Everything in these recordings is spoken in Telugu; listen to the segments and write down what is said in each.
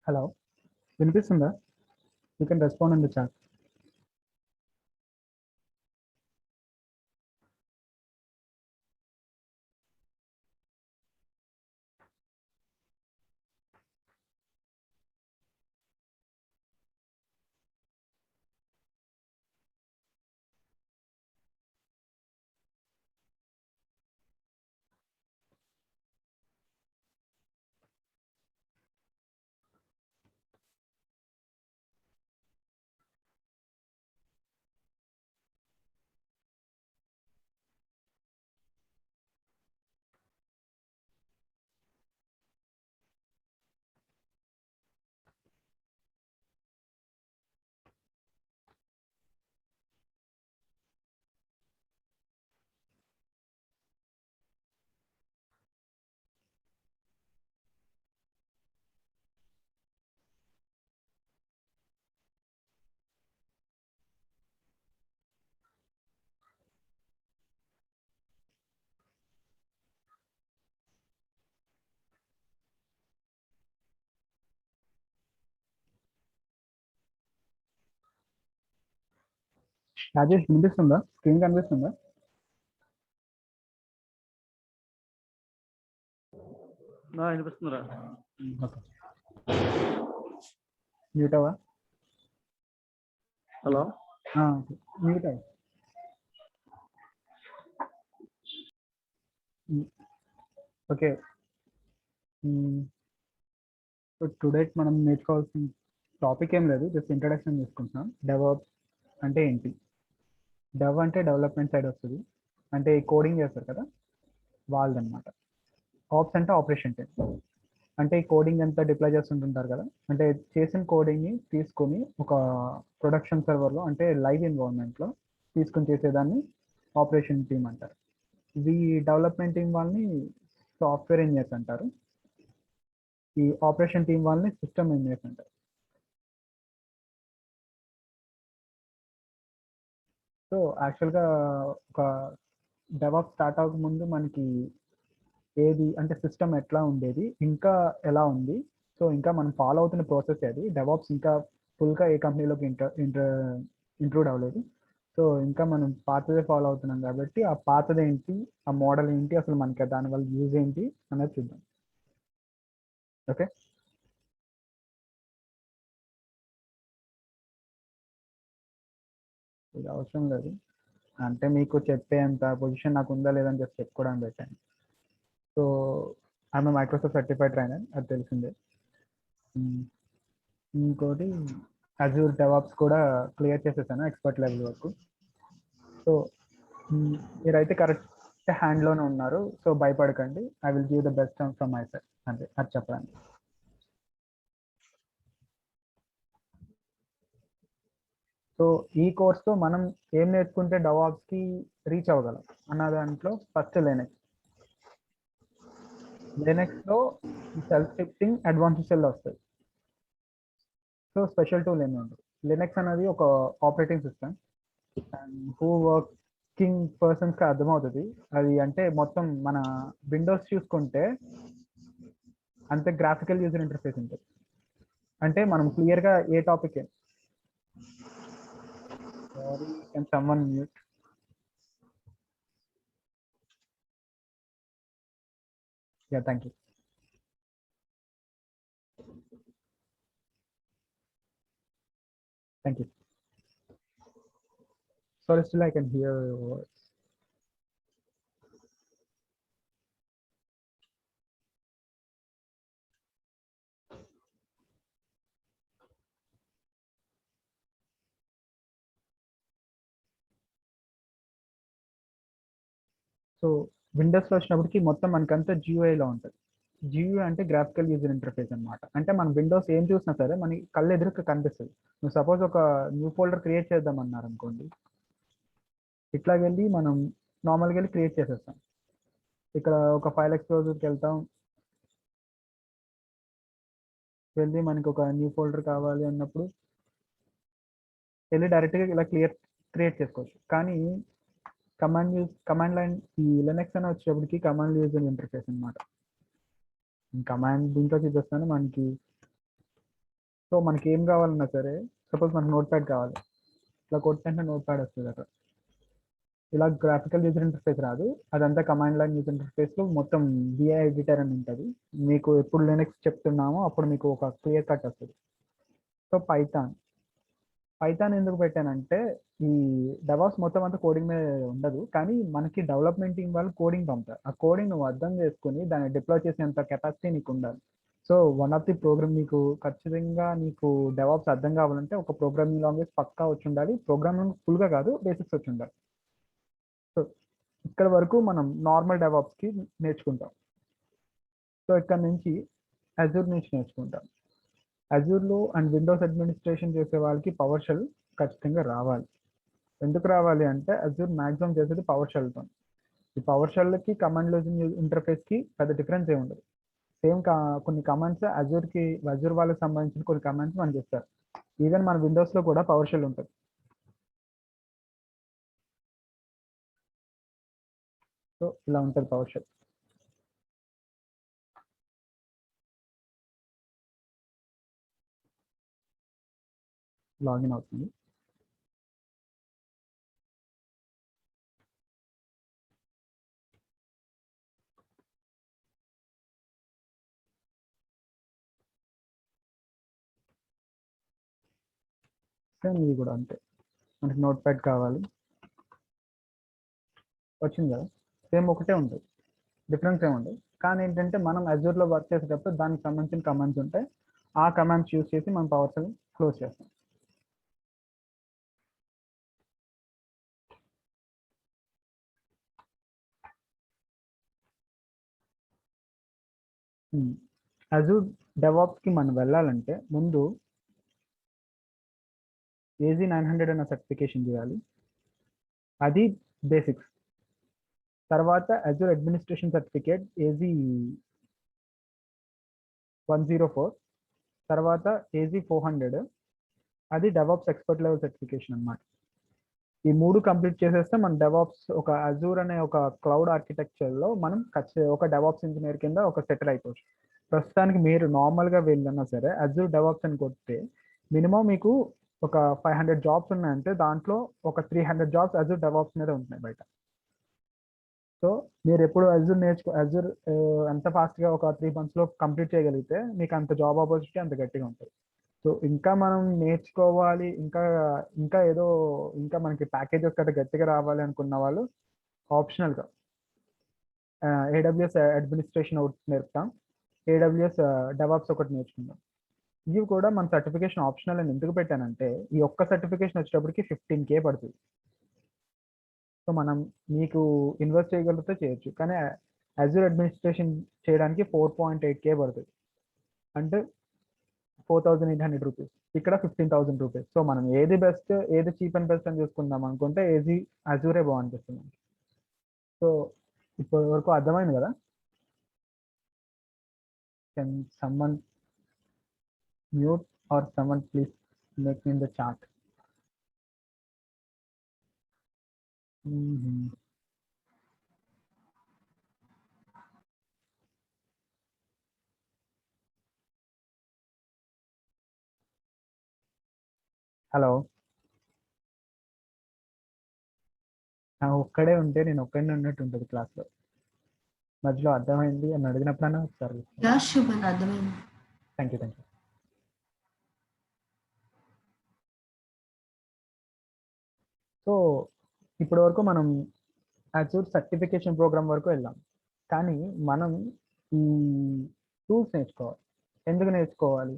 హలో, వినిపిస్తుందా? You can respond in the chat. Rajesh, వినిపిస్తుందా? స్క్రీన్ కనిపిస్తుందా? వినిపిస్తుందిరా. ఓకే, మ్యూట్ అవ్వా. హలో, మ్యూట్ అవ్వ. ఓకే, టుడే మనం నేర్చుకోవాల్సిన టాపిక్ ఏం లేదు, జస్ట్ ఇంట్రడక్షన్ చేసుకుంటున్నాం. డెవలప్ అంటే ఏంటి? డెవ్ అంటే డెవలప్మెంట్ సైడ్ వస్తుంది, అంటే కోడింగ్ చేస్తారు కదా వాళ్ళదన్నమాట. ఆప్స్ అంటే ఆపరేషన్ టైం, అంటే ఈ కోడింగ్ అంతా డిప్లాయ్ చేస్తుంటుంటారు కదా, అంటే చేసిన కోడింగ్ని తీసుకొని ఒక ప్రొడక్షన్ సర్వర్లో అంటే లైవ్ ఎన్విరాన్మెంట్లో తీసుకొని చేసేదాన్ని ఆపరేషన్ టీమ్ అంటారు. ఈ డెవలప్మెంట్ టీం వాళ్ళని సాఫ్ట్వేర్ ఇంజనీర్స్ అంటారు. ఈ ఆపరేషన్ టీం వాళ్ళని సిస్టమ్ ఇంజనీర్స్ అంటారు. సో యాక్చువల్గా ఒక డెవాప్ స్టార్ట్ అవ్వక ముందు మనకి ఏది అంటే సిస్టమ్ ఎట్లా ఉండేది, ఇంకా ఎలా ఉంది, సో ఇంకా మనం ఫాలో అవుతున్న ప్రాసెస్ అది. డెవాప్స్ ఇంకా ఫుల్గా ఏ కంపెనీలోకి ఇంక్లూడ్ అవ్వలేదు. సో ఇంకా మనం పాతదే ఫాలో అవుతున్నాం కాబట్టి ఆ పాతది ఏంటి, ఆ మోడల్ ఏంటి, అసలు మనకి దానివల్ల యూజ్ ఏంటి అనేది చూద్దాం. ఓకే, ఇది అవసరం లేదు, అంటే మీకు చెప్పేంత పొజిషన్ నాకు ఉందా లేదని చెప్పి చెప్పుకోవడానికి పెట్టాను. సో ఆమె మైక్రోసాఫ్ట్ సర్టిఫైడ్ ట్రైనర్, అది తెలిసిందే. ఇంకోటి అజూర్ డెవాప్స్ కూడా క్లియర్ చేసేసాను ఎక్స్పర్ట్ లెవెల్ వరకు. సో మీరైతే కరెక్ట్ హ్యాండ్లోనే ఉన్నారు, సో భయపడకండి. I will give the best from my side, అంతే అది చెప్పడానికి. సో ఈ కోర్స్తో మనం ఏం నేర్చుకుంటే డెవాప్స్కి రీచ్ అవ్వగలం అన్న దాంట్లో ఫస్ట్ లెనెక్స్లో సెల్ఫ్ స్క్రిప్టింగ్ అడ్వాన్స్ సెల్ వస్తుంది. సో స్పెషల్ టూల్ ఏమి ఉండదు. లినక్స్ అనేది ఒక operating system, and who working పర్సన్స్కి అర్థమవుతుంది అది. అంటే మొత్తం మన విండోస్ చూసుకుంటే అంతే గ్రాఫికల్ యూజర్ ఇంటర్ఫేస్ ఉంటుంది. అంటే మనం క్లియర్గా ఏ topic sorry can someone mute. Yeah, thank you. Thank you. Sorry, still I can hear your voice. So విండోస్లో వచ్చినప్పటికి మొత్తం మనకంతా జియూఐలో ఉంటుంది. జియూఐ అంటే గ్రాఫికల్ యూజర్ ఇంటర్ఫేస్ అనమాట. అంటే మనం విండోస్ ఏం చూసినా సరే మనకి కళ్ళు ఎదురుగా కనిపిస్తుంది. నువ్వు సపోజ్ ఒక న్యూ ఫోల్డర్ క్రియేట్ చేద్దాం అన్నారు అనుకోండి, ఇట్లా వెళ్ళి మనం నార్మల్గా వెళ్ళి క్రియేట్ చేసేస్తాం. ఇక్కడ ఒక ఫైల్ ఎక్స్ప్లోజర్కి వెళ్తాం, వెళ్ళి మనకి ఒక న్యూ ఫోల్డర్ కావాలి అన్నప్పుడు వెళ్ళి డైరెక్ట్గా ఇలా క్రియేట్ చేసుకోవచ్చు. కానీ కమాండ్ లైన్ ఈ లినక్స్ అని వచ్చేటప్పటికి కమాండ్ యూజర్ ఇంటర్ఫేస్ అనమాట. కమాండ్ దీంట్లో చూపిస్తాను. మనకి సో మనకి ఏం కావాలన్నా సరే, సపోజ్ మనకు నోట్ ప్యాడ్ కావాలి, ఇట్లా కొట్టిన నోట్ ప్యాడ్ వస్తుంది అక్కడ. ఇలా గ్రాఫికల్ యూజర్ ఇంటర్ఫేస్ రాదు, అదంతా కమాండ్ లైన్ యూజర్ ఇంటర్ఫేస్లో మొత్తం బిఐ ఎడిటర్ అని ఉంటుంది. మీకు ఎప్పుడు లినక్స్ చెప్తున్నామో అప్పుడు మీకు ఒక క్లియర్ కట్ వస్తుంది. సో పైథాన్ ఎందుకు పెట్టానంటే, ఈ డెవాప్స్ మొత్తం అంతా కోడింగ్ మీద ఉండదు, కానీ మనకి డెవలప్మెంట్ టీం వాళ్ళు కోడింగ్ పంపుతారు. ఆ కోడింగ్ నువ్వు అర్థం చేసుకుని దాన్ని డిప్లాయ్ చేసేంత కెపాసిటీ నీకు ఉండాలి. So one of the program నీకు ఖచ్చితంగా నీకు డెవాప్స్ అర్థం కావాలంటే ఒక ప్రోగ్రామింగ్ లాంగ్వేజ్ పక్కా వచ్చి ఉండాలి. ప్రోగ్రామింగ్ ఫుల్గా కాదు, బేసిక్స్ వచ్చి ఉండాలి. సో ఇక్కడ వరకు మనం నార్మల్ డెవాప్స్కి నేర్చుకుంటాం. సో ఇక్కడ నుంచి అజూర్ నుంచి నేర్చుకుంటాం. అజూర్లో అండ్ విండోస్ అడ్మినిస్ట్రేషన్ చేసే వాళ్ళకి పవర్ షెల్ ఖచ్చితంగా రావాలి. ఎందుకు రావాలి అంటే అజూర్ మ్యాక్సిమం చేసేది పవర్ షెల్తో. ఈ పవర్ షెల్కి కమాండ్ లైన్ ఇంటర్ఫేస్కి పెద్ద డిఫరెన్స్ ఏమి ఉండదు. సేమ్ కొన్ని కమాండ్స్ అజూర్ వాళ్ళకి సంబంధించిన కొన్ని కమాండ్స్ మనం చేస్తారు. ఈవెన్ మన విండోస్లో కూడా పవర్ షెల్ ఉంటుంది. సో ఇలా ఉంటుంది పవర్ షెల్. లాగిన్ అవుతుంది. సేమ్ ఇది కూడా అంతే. మనకి నోట్ ప్యాడ్ కావాలి, వచ్చింది కదా. సేమ్ ఒకటే ఉంటుంది, డిఫరెన్స్ ఏమి ఉండదు. కానీ ఏంటంటే మనం అజూర్లో వర్క్ చేసేటప్పుడు దానికి సంబంధించిన కమాండ్స్ ఉంటాయి. ఆ కమాండ్స్ యూస్ చేసి మనం పవర్ షెల్ క్లోజ్ చేస్తాం. అజూర్ డెవాప్స్కి మనం వెళ్ళాలంటే ముందు AZ900 అన్న సర్టిఫికేషన్ చేయాలి, అది బేసిక్స్. తర్వాత అజూర్ అడ్మినిస్ట్రేషన్ సర్టిఫికేట్ AZ104, తర్వాత AZ400, అది డెవాప్స్ ఎక్స్పర్ట్ లెవెల్ సర్టిఫికేషన్ అన్నమాట. ఈ మూడు కంప్లీట్ చేసేస్తే మన డెవాప్స్ ఒక అజూర్ అనే ఒక క్లౌడ్ ఆర్కిటెక్చర్లో మనం ఒక డెవాప్స్ ఇంజనీర్ కింద ఒక సెటిల్ అయిపోవచ్చు. ప్రస్తుతానికి మీరు నార్మల్గా వెళ్ళినా సరే అజూర్ డెవాప్స్ అని కొడితే మినిమం మీకు ఒక 500 జాబ్స్ ఉన్నాయంటే దాంట్లో ఒక 300 జాబ్స్ అజూర్ డెవాప్స్ మీద ఉంటున్నాయి బయట. సో మీరు ఎప్పుడు అజూర్ ఎంత ఫాస్ట్గా ఒక 3 monthsలో కంప్లీట్ చేయగలిగితే మీకు అంత జాబ్ ఆపర్చునిటీ అంత గట్టిగా ఉంటుంది. సో ఇంకా మనం నేర్చుకోవాలి, ఇంకా ఏదో ఇంకా మనకి ప్యాకేజెస్ గట్రా గట్టిగా రావాలి అనుకున్న వాళ్ళు ఆప్షనల్గా AWS అడ్మినిస్ట్రేషన్ ఒకటి నేర్పుతాం, AWS డెవాప్స్ ఒకటి నేర్చుకుందాం. ఇవి కూడా మన సర్టిఫికేషన్ ఆప్షనల్ అని ఎందుకు పెట్టానంటే ఈ ఒక్క సర్టిఫికేషన్ వచ్చేటప్పటికి 15K పడుతుంది. సో మనం మీకు ఇన్వెస్ట్ చేయగలిగితే చేయొచ్చు, కానీ అజూర్ అడ్మినిస్ట్రేషన్ చేయడానికి 4.8K పడుతుంది, అంటే 4,800 రూపీస్. ఇక్కడ 15,000 రూపీస్. సో మనం ఏది బెస్ట్, ఏది చీప్ అండ్ బెస్ట్ అని చూసుకుందాం అనుకుంటే అజూరే బాగుంటుంది. సో ఇప్పటి వరకు అర్థమైంది కదా. Can someone mute or someone please make in the chat. Hello, ఒక్కడే ఉంటే నేను ఒక్కడే ఉన్నట్టు ఉంటుంది క్లాస్లో. మధ్యలో అర్థమైంది అని అడిగినప్పుడన్నా ఒకసారి. అర్థమైంది. Thank you. సో ఇప్పటి వరకు మనం అజూర్ సర్టిఫికేషన్ ప్రోగ్రామ్ వరకు వెళ్ళాం, కానీ మనం ఈ టూల్స్ నేర్చుకోవాలి. ఎందుకు నేర్చుకోవాలి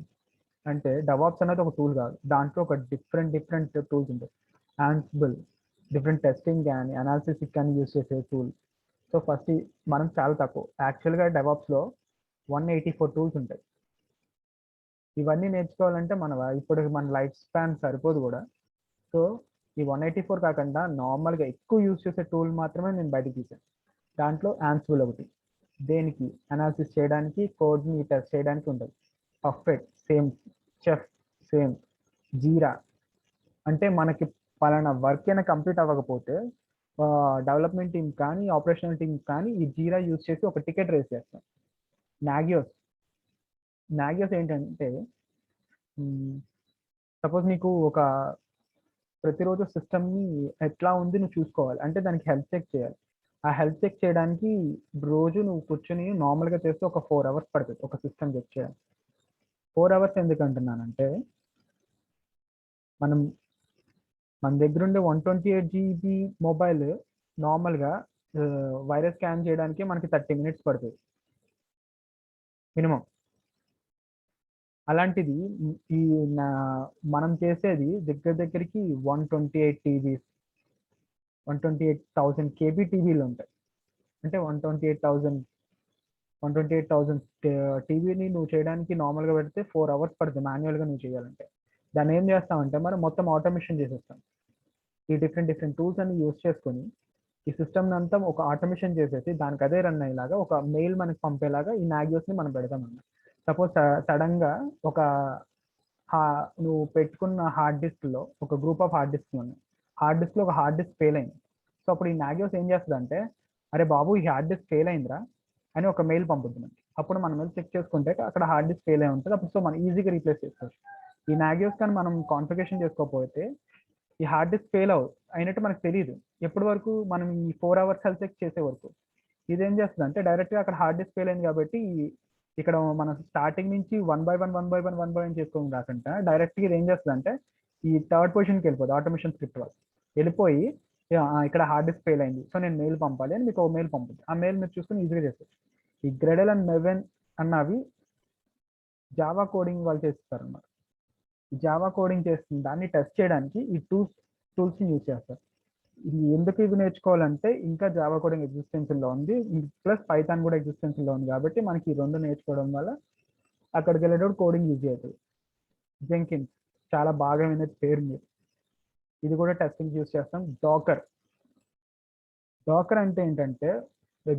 అంటే డెవాప్స్ అనేది ఒక టూల్ కాదు, దాంట్లో ఒక డిఫరెంట్ టూల్స్ ఉంటాయి. యాన్సిబుల్ డిఫరెంట్ టెస్టింగ్ కానీ అనాలిసిస్ కానీ యూస్ చేసే టూల్. సో ఫస్ట్ మనం చాలా తక్కువ, యాక్చువల్గా డెవాప్స్లో 184 టూల్స్ ఉంటాయి. ఇవన్నీ నేర్చుకోవాలంటే ఇప్పుడు మన లైఫ్ స్పాన్ సరిపోదు కూడా. సో ఈ 184 కాకుండా నార్మల్గా ఎక్కువ యూజ్ చేసే టూల్ మాత్రమే నేను బయటకు తీసాను. దాంట్లో యాన్సిబుల్ ఒకటి, దేనికి అనాలిసిస్ చేయడానికి, కోడ్ని టెస్ట్ చేయడానికి ఉంటుంది. పర్ఫెక్ట్ సేమ్, చెఫ్ సేమ్, జీరా అంటే మనకి పలానా వర్క్ అయినా కంప్లీట్ అవ్వకపోతే డెవలప్మెంట్ టీమ్ కానీ ఆపరేషనల్ టీమ్ కానీ ఈ జీరా యూజ్ చేసి ఒక టికెట్ రేస్ చేస్తాం. నాగియోస్ ఏంటంటే సపోజ్ నీకు ఒక ప్రతిరోజు సిస్టమ్ని ఎట్లా ఉంది నువ్వు చూసుకోవాలి అంటే దానికి హెల్త్ చెక్ చేయాలి. ఆ హెల్త్ చెక్ చేయడానికి రోజు నువ్వు కూర్చొని నార్మల్గా చేస్తే ఒక 4 hours పడుతుంది ఒక సిస్టమ్ చెక్ చేయడానికి. 4 hours ఎందుకు అంటున్నానంటే మనం మన దగ్గర ఉండే 128 GB మొబైల్ నార్మల్గా వైరస్ స్కాన్ చేయడానికి మనకి 30 minutes పడుతుంది మినిమం. అలాంటిది ఈ మనం చేసేది దగ్గరికి 128 TB 128,000 KB టీవీలు ఉంటాయి. అంటే 128,000 టీవీని నువ్వు చేయడానికి నార్మల్గా పెడితే 4 hours పడుతుంది మాన్యువల్గా నువ్వు చేయాలంటే. దాన్ని ఏం చేస్తామంటే మనం మొత్తం ఆటోమేషన్ చేసేస్తాం. ఈ డిఫరెంట్ టూల్స్ అన్ని యూస్ చేసుకొని ఈ సిస్టమ్ అంతా ఒక ఆటోమేషన్ చేసేసి దానికి అదే రన్ అయ్యేలాగా ఒక మెయిల్ మనకి పంపేలాగా ఈ నాగియోస్ని మనం పెడతాం అన్నమాట. సపోజ్ సడన్గా ఒక నువ్వు పెట్టుకున్న హార్డ్ డిస్క్లో ఒక గ్రూప్ ఆఫ్ హార్డ్ డిస్క్లు ఉన్నాయి. హార్డ్ డిస్క్లో ఒక హార్డ్ డిస్క్ ఫెయిల్ అయింది. సో అప్పుడు ఈ నాగియోస్ ఏం చేస్తుంది అంటే అరే బాబు ఈ హార్డ్ డిస్క్ ఫెయిల్ అయిందిరా అని ఒక మెయిల్ పంపుతుంది మనకి. అప్పుడు మనం వెళ్ళి చెక్ చేసుకుంటే అక్కడ హార్డ్ డిస్క్ ఫెయిల్ అయి ఉంటుంది. అప్పుడు సో మనం ఈజీగా రీప్లేస్ చేసుకోవచ్చు. ఈ నాగియోస్ కానీ మనం కాన్ఫిగరేషన్ చేసుకోకపోతే ఈ హార్డ్ డిస్క్ ఫెయిల్ అయినట్టు మనకు తెలియదు ఎప్పటి వరకు మనం ఈ 4 hours హెల్త్ చెక్ చేసే వరకు. ఇదేం చేస్తుంది అంటే డైరెక్ట్గా అక్కడ హార్డ్ డిస్క్ ఫెయిల్ అయింది కాబట్టి ఇక్కడ మనం స్టార్టింగ్ నుంచి 1 by 1 చేసుకోవడం కాకుండా డైరెక్ట్గా ఇది ఏం చేస్తుంది అంటే ఈ థర్డ్ పొజిషన్కి వెళ్ళిపోతుంది ఆటోమేషన్ స్క్రిప్ట్ వాళ్ళు వెళ్ళిపోయి ఇక్కడ హార్డ్ డిస్క్ ఫెయిల్ అయింది సో నేను మెయిల్ పంపాలి అని మీకు ఒక మెయిల్ పంపుతుంది. ఆ మెయిల్ మీరు చూసుకుని ఈజీగా చేస్తారు. ఈ గ్రెడల్ అండ్ మెవెన్ అన్నవి జావా కోడింగ్ వాళ్ళు చేస్తారు అన్నమాట. జావా కోడింగ్ చేస్తుంది దాన్ని టెస్ట్ చేయడానికి ఈ టూల్స్ని యూజ్ చేస్తారు. ఇది ఎందుకు ఇది నేర్చుకోవాలంటే ఇంకా జావా కోడింగ్ ఎగ్జిస్టెన్స్లో ఉంది ప్లస్ పైథాన్ కూడా ఎగ్జిస్టెన్స్లో ఉంది కాబట్టి మనకి ఈ రెండు నేర్చుకోవడం వల్ల అక్కడికి వెళ్ళేటప్పుడు కోడింగ్ ఈజీ అవుతుంది. జెంకిన్స్ చాలా బాగా వినే పేరు మీరు. ఇది కూడా టెస్టింగ్ యూజ్ చేస్తాం. డాకర్ అంటే ఏంటంటే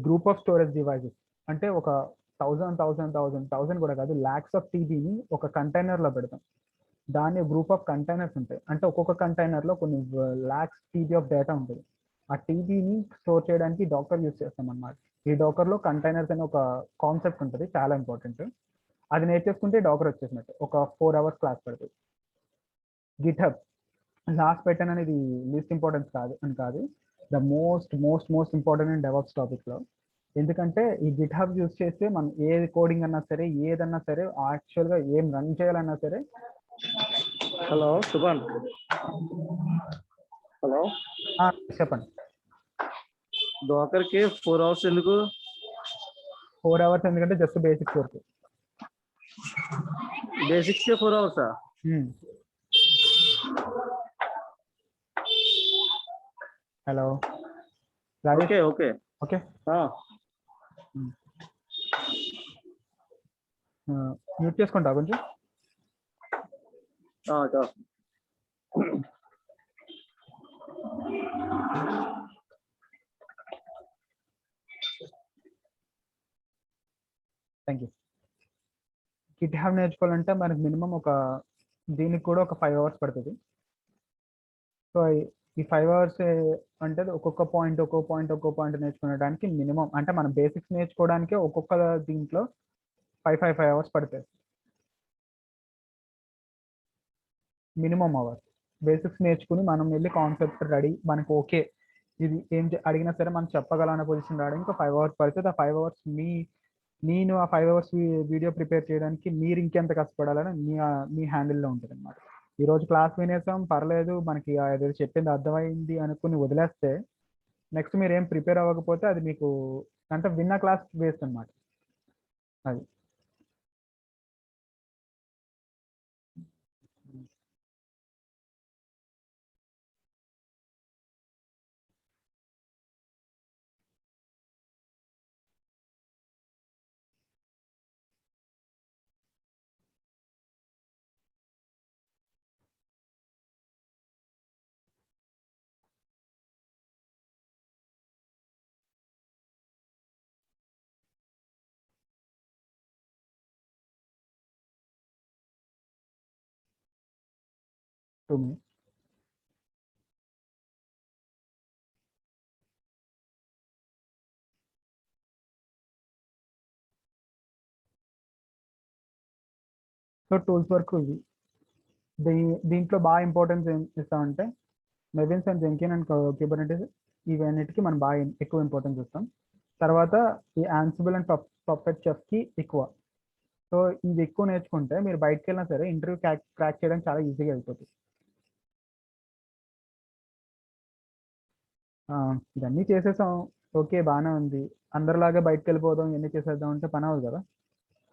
గ్రూప్ ఆఫ్ స్టోరేజ్ డివైజెస్ అంటే ఒక 1000 కూడా కాదు lakhs of TBని ఒక కంటైనర్లో పెడతాం. దాన్ని గ్రూప్ ఆఫ్ కంటైనర్స్ ఉంటాయి. అంటే ఒక్కొక్క కంటైనర్లో కొన్ని lakhs TB ఆఫ్ డేటా ఉంటుంది. ఆ టీబీని స్టోర్ చేయడానికి డాకర్ యూజ్ చేస్తాం అన్నమాట. ఈ డాకర్లో కంటైనర్స్ అనే ఒక కాన్సెప్ట్ ఉంటుంది చాలా ఇంపార్టెంట్. అది నేర్చేసుకుంటే డాకర్ వచ్చేసినట్టు ఒక 4 hours క్లాస్ పడుతుంది. గిట్హబ్ లాస్ట్ పెట్టాను అనేది లీస్ట్ ఇంపార్టెన్స్ కాదు the most important in develops టాపిక్లో. ఎందుకంటే ఈ గిట్హబ్ యూజ్ చేస్తే మనం ఏది కోడింగ్ అన్నా సరే ఏదన్నా సరే యాక్చువల్గా ఏం రన్ చేయాలన్నా సరే. హలో సుభాన్. హలో చెప్పండి. డాకర్కి 4 hours ఎందుకు? 4 hours ఎందుకంటే జస్ట్ బేసిక్స్ వరకు. Basics 4 hours. Hello okay okay okay mute చేసుకుంటా కొంచెం. Thank you. గిట్హబ్ నేర్చుకోవాలంటే మనకి మినిమం దీనికి కూడా ఒక 5 hours పడుతుంది. సో ఈ 5 hours అంటే ఒక్కొక్క పాయింట్ నేర్చుకోవడానికి మినిమం అంటే మనం బేసిక్స్ నేర్చుకోవడానికి ఒక్కొక్క దీంట్లో 5 hours పడుతుంది మినిమం అవర్స్. బేసిక్స్ నేర్చుకుని మనం వెళ్ళి కాన్సెప్ట్ రెడీ మనకు ఓకే ఇది ఏం అడిగినా సరే మనం చెప్పగలనే పొజిషన్ రావడానికి ఒక 5 hours పడుతుంది. ఆ 5 hours నేను ఆ 5 hours వీడియో ప్రిపేర్ చేయడానికి మీరు ఇంకెంత కష్టపడాలని మీ హ్యాండిల్లో ఉంటుంది అన్నమాట. ఈరోజు క్లాస్ వినేసాం పర్లేదు మనకి ఏదో చెప్పింది అర్థమైంది అనుకుని వదిలేస్తే నెక్స్ట్ మీరు ఏం ప్రిపేర్ అవ్వకపోతే అది మీకు అంటే విన్న క్లాస్ వేస్ట్ అన్నమాట. అది టూ మినిట్స్. సో టూల్స్ వరకు ఇవి. దీంట్లో బాగా ఇంపార్టెన్స్ ఏం ఇస్తామంటే మెవిన్స్ అండ్ జెంకిన్ అండ్ క్యూబర్నెటిస్ ఇవన్నిటికీ మనం బాగా ఎక్కువ ఇంపార్టెన్స్ ఇస్తాం. తర్వాత ఈ యాన్సిబుల్ అండ్ పర్ఫెక్ట్ చెఫ్కి ఎక్కువ. సో ఇది ఎక్కువ నేర్చుకుంటే మీరు బయటకు వెళ్ళినా సరే ఇంటర్వ్యూ క్రాక్ చేయడానికి చాలా ఈజీగా అయిపోతుంది. ఇవన్నీ చేసేసాం, ఓకే బాగానే ఉంది, అందరిలాగా బయటకు వెళ్ళిపోదాం ఇవన్నీ చేసేద్దాం అంటే పని అవ్వదు కదా.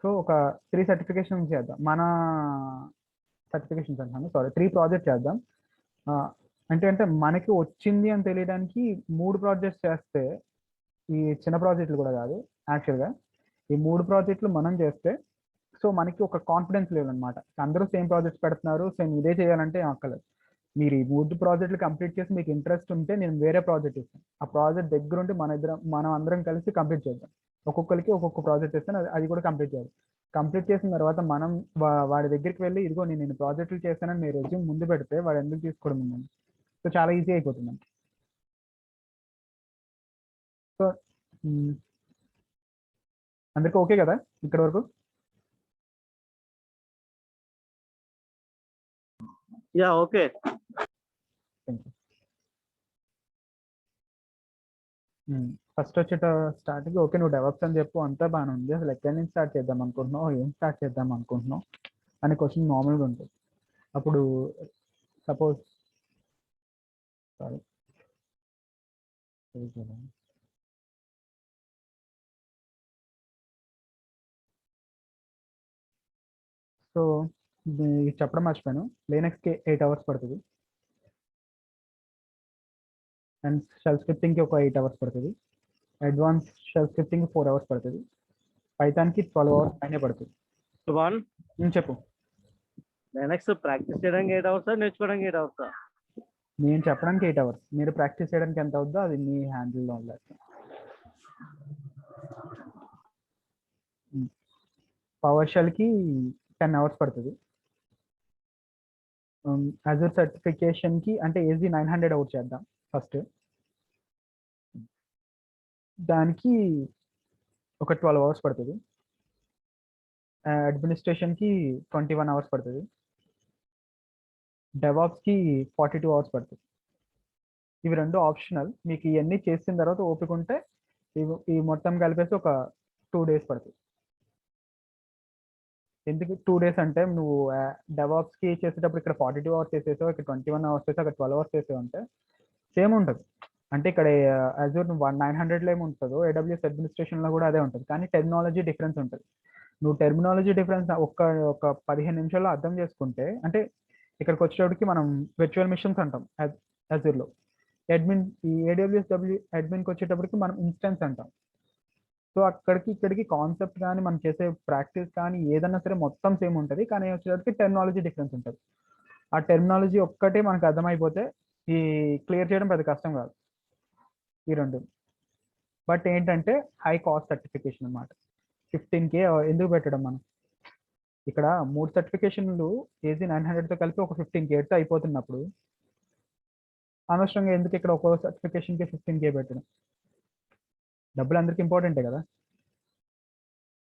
సో ఒక 3 సర్టిఫికేషన్ చేద్దాం, మన సర్టిఫికేషన్స్ అంటాను, సారీ 3 ప్రాజెక్ట్ చేద్దాం. అంటే మనకి వచ్చింది అని తెలియడానికి 3 ప్రాజెక్ట్స్ చేస్తే, ఈ చిన్న ప్రాజెక్టులు కూడా కాదు యాక్చువల్గా, ఈ 3 ప్రాజెక్టులు మనం చేస్తే సో మనకి ఒక కాన్ఫిడెన్స్ లెవెల్ అనమాట. అందరూ సేమ్ ప్రాజెక్ట్స్ పెడుతున్నారు, సేమ్ ఇదే చేయాలంటే అక్కర్లేదు. మీరు ఈ 3 ప్రాజెక్టులు కంప్లీట్ చేసి మీకు ఇంట్రెస్ట్ ఉంటే నేను వేరే ప్రాజెక్ట్ ఇస్తాను, ఆ ప్రాజెక్ట్ దగ్గర ఉండి మనం అందరం కలిసి కంప్లీట్ చేద్దాం. ఒక్కొక్కరికి ఒక్కొక్క ప్రాజెక్ట్ ఇస్తాను, అది కూడా కంప్లీట్ చేయాలి. కంప్లీట్ చేసిన తర్వాత మనం వాడి దగ్గరికి వెళ్ళి ఇదిగో నేను ప్రాజెక్టులు చేస్తానని మీరు రెజ్యూమ్ ముందు పెడితే వాడు ఎందుకు తీసుకోవడం ఉందండి. సో చాలా ఈజీ అయిపోతుంది. సో అందరికీ ఓకే కదా ఇక్కడ వరకు? Yeah okay. ఫస్ట్ వచ్చేట స్టార్టింగ్ ఓకే నువ్వు డెవలప్స్ అని చెప్పు, అంతా బాగానే ఉంది, అసలు ఎక్కడి నుంచి స్టార్ట్ చేద్దాం అనుకుంటున్నావు, ఏం స్టార్ట్ చేద్దాం అనుకుంటున్నావు అనే క్వశ్చన్ నార్మల్గా ఉంటుంది. అప్పుడు సపోజ్ సారీ సో చెప్పడం మర్చిపోయాను, లినక్స్కి 8 hours పడుతుంది, అండ్ షెల్ స్క్రిప్టింగ్కి ఒక 8 hours పడుతుంది, అడ్వాన్స్ షెల్ స్క్రిప్టింగ్ 4 hours పడుతుంది, పైథాన్కి 12 hours పైనే పడుతుంది. సుభాన్ చెప్పు. నెక్స్ట్ ప్రాక్టీస్ చేయడానికి 8 hours, నేర్చుకోవడానికి 8 hours? నేను చెప్పడానికి 8 hours, మీరు ప్రాక్టీస్ చేయడానికి ఎంత అవుద్దో అది మీ హ్యాండిల్లో ఉండదు. పవర్ షెల్కి 10 hours పడుతుంది. అజూర్ సర్టిఫికేషన్కి అంటే ఈజీ 900 అవుట్ చేద్దాం ఫస్ట్, దానికి ఒక 12 hours పడుతుంది. అడ్మినిస్ట్రేషన్కి 21 hours పడుతుంది. డెవాప్స్కి 42 hours పడుతుంది. ఇవి రెండు ఆప్షనల్, మీకు ఇవన్నీ చేసిన తర్వాత ఓపిక ఉంటే ఈ మొత్తం కలిపేసి ఒక 2 days పడుతుంది. ఎందుకు 2 days అంటే నువ్వు డెవాప్స్కి చేసేటప్పుడు ఇక్కడ 42 hours చేసేసావు, ఇక్కడ 21 hours చేసావు, అక్కడ 12 hours చేసావు అంటే సేమ్ ఉంటుంది. అంటే ఇక్కడ అజూర్ 900లో ఏముంటుందో ఏడబ్ల్యూఎస్ అడ్మినిస్ట్రేషన్లో కూడా అదే ఉంటుంది, కానీ టెర్మినాలజీ డిఫరెన్స్ ఉంటుంది. నువ్వు టెర్మినాలజీ డిఫరెన్స్ ఒక 15 నిమిషాల్లో అర్థం చేసుకుంటే, అంటే ఇక్కడికి వచ్చేటప్పటికి మనం వర్చువల్ మిషన్స్ అంటాం అజూర్లో, ఈ ఏడబ్ల్యూఎస్ అడ్మిన్కి వచ్చేటప్పటికి మనం ఇన్స్టెన్స్ అంటాం. సో అక్కడికి ఇక్కడికి కాన్సెప్ట్ కానీ మనం చేసే ప్రాక్టీస్ కానీ ఏదన్నా సరే మొత్తం సేమ్ ఉంటుంది, కానీ వచ్చేటప్పటికి టెర్మినాలజీ డిఫరెన్స్ ఉంటుంది. ఆ టెర్మినాలజీ ఒక్కటే మనకు అర్థమైపోతే ఈ క్లియర్ చేయడం పెద్ద కష్టం కాదు ఈ రెండు. బట్ ఏంటంటే హై కాస్ట్ సర్టిఫికేషన్ అనమాట, 15K ఎందుకు పెట్టడం మనం ఇక్కడ 3 సర్టిఫికేషన్లు ఏజీ 900తో కలిపి ఒక 15K అయిపోతున్నప్పుడు అనవసరంగా ఎందుకు ఇక్కడ ఒక్కో సర్టిఫికేషన్కి 15K పెట్టడం, డబ్బులు అందరికి ఇంపార్టెంటే కదా.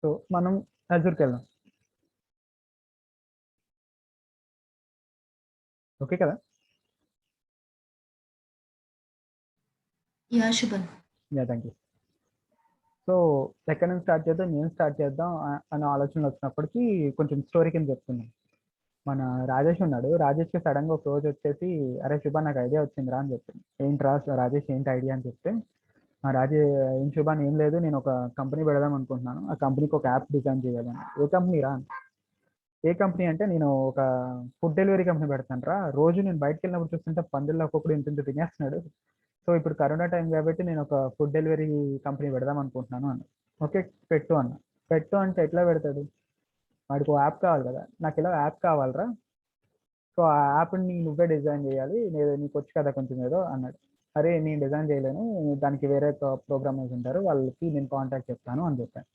సో మనం అజూర్కి వెళ్దాం, ఓకే కదా? Yeah Shubman. Yeah thank you. So ఎక్కడి నుంచి స్టార్ట్ చేద్దాం, నేను స్టార్ట్ చేద్దాం అనే ఆలోచనలు వచ్చినప్పటికీ కొంచెం స్టోరీ కింద చెప్తున్నాను. మన రాజేష్ ఉన్నాడు, రాజేష్కి సడన్గా ఒక రోజు వచ్చేసి అరే శుభా నాకు ఐడియా వచ్చిందిరా అని చెప్పింది. ఏంట్రా రాజేష్ ఏంటి ఐడియా అని చెప్తే, ఏం శుభాన్ ఏం లేదు, నేను ఒక కంపెనీ పెడదాం అనుకుంటున్నాను, ఆ కంపెనీకి ఒక యాప్ డిజైన్ చేయాలని. ఏ కంపెనీ రా? ఏ కంపెనీ అంటే నేను ఒక ఫుడ్ డెలివరీ కంపెనీ పెడతాను రా, రోజు నేను బయటకు వెళ్ళినప్పుడు చూస్తుంటే పందుల్లో ఒక్కొక్కడు ఇంత తినేస్తున్నాడు, సో ఇప్పుడు కరోనా టైం కాబట్టి నేను ఒక ఫుడ్ డెలివరీ కంపెనీ పెడదాం అనుకుంటున్నాను అన్న. ఓకే పెట్టు అన్న. పెట్టు అంటే ఎట్లా పెడతాడు, వాడికి ఒక యాప్ కావాలి కదా, నాకు ఇలా యాప్ కావాలరా, సో ఆ యాప్ని నువ్వే డిజైన్ చేయాలి, నీకు వచ్చి కదా కొంచెం ఏదో అన్నాడు. అరే నేను డిజైన్ చేయలేను, దానికి వేరే ప్రోగ్రామర్స్ ఉంటారు, వాళ్ళకి నేను కాంటాక్ట్ చెప్తాను అని చెప్పాను.